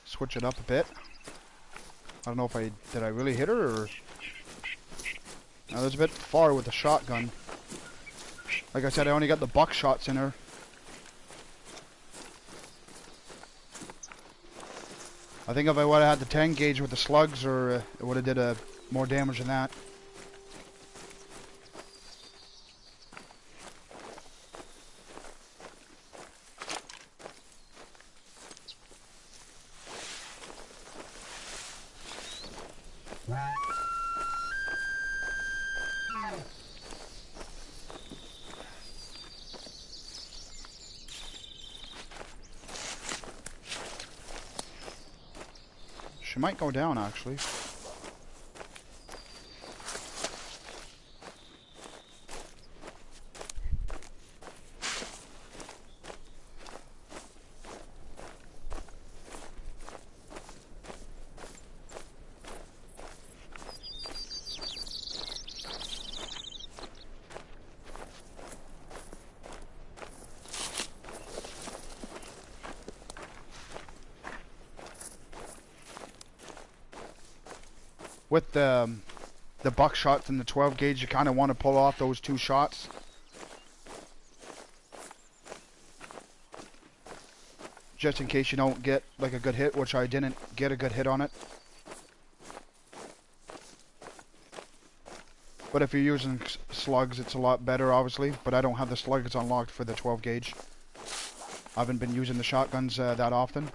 Switch it up a bit. I don't know if did I really hit her or... Now, there's a bit far with the shotgun. Like I said, I only got the buck shots in her. I think if I would have had the 10 gauge with the slugs, or it would have did more damage than that. She might go down, actually. With the buck shots and the 12 gauge, you kind of want to pull off those two shots. Just in case you don't get like a good hit, which I didn't get a good hit on it. But if you're using slugs, it's a lot better, obviously. But I don't have the slugs unlocked for the 12 gauge. I haven't been using the shotguns that often.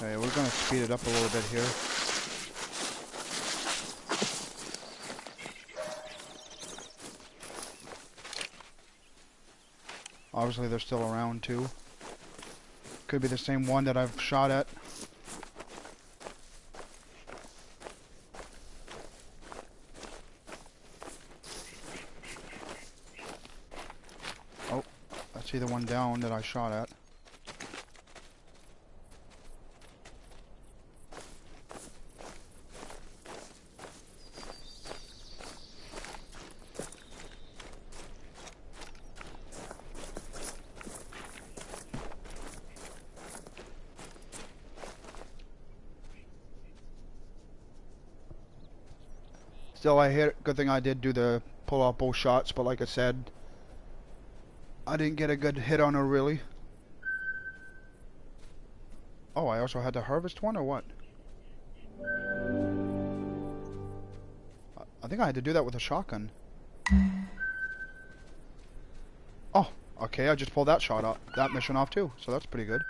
Okay, we're going to speed it up a little bit here. Obviously they're still around too. Could be the same one that I've shot at. Oh, I see the one down that I shot at. Still, I hit. Good thing I did do the pull off both shots, but like I said, I didn't get a good hit on her really. Oh, I also had to harvest one or what? I think I had to do that with a shotgun. Oh, okay, I just pulled that shot off, that mission off too, so that's pretty good.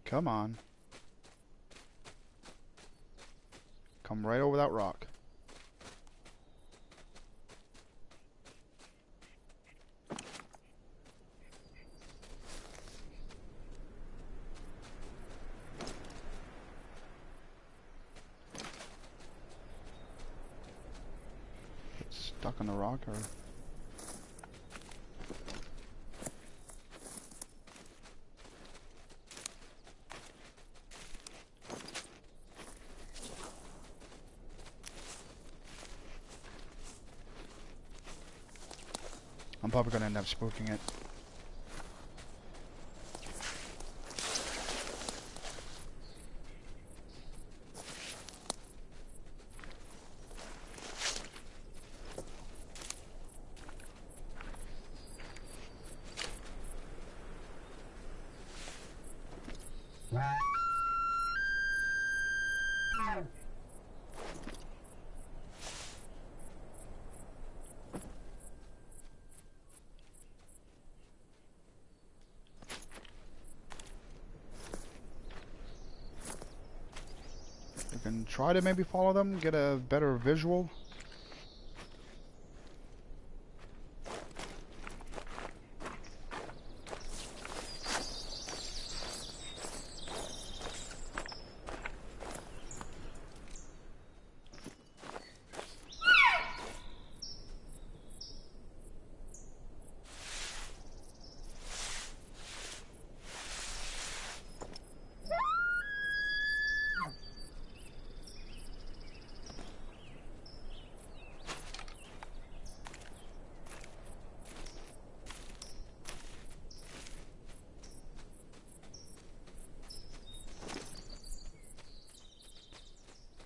Come on. Come right over that rock. stuck on the rock or... I'm probably gonna end up spooking it. We can try to maybe follow them, get a better visual.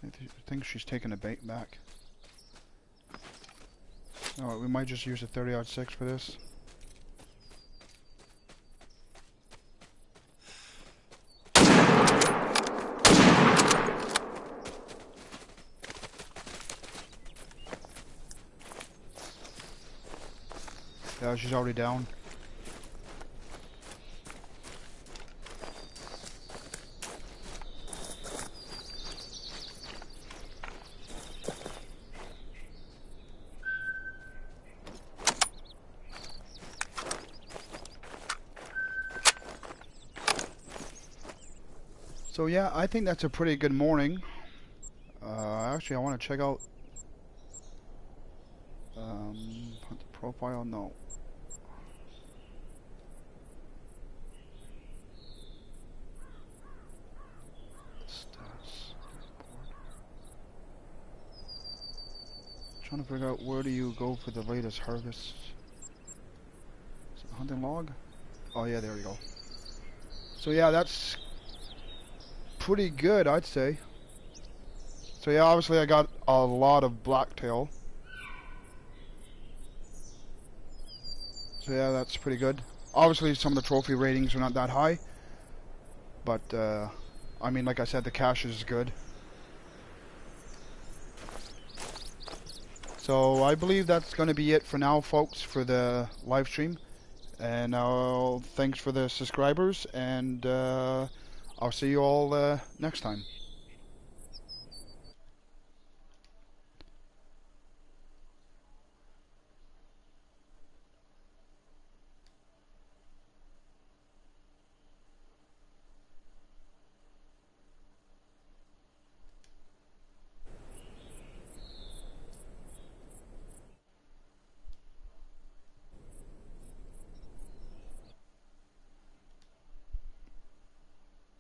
I think she's taking the bait back. Alright, we might just use a 30-06 for this. Yeah, she's already down. So yeah, I think that's a pretty good morning. Actually, I want to check out hunt the profile. No. Stats report. Trying to figure out where do you go for the latest harvest. Is it the hunting log? Oh yeah, there we go. So yeah, that's pretty good, I'd say. So yeah, obviously I got a lot of blacktail. So yeah, that's pretty good. Obviously some of the trophy ratings are not that high, but I mean, like I said, the cash is good. So I believe that's going to be it for now, folks, for the live stream. And thanks for the subscribers, and I'll see you all next time.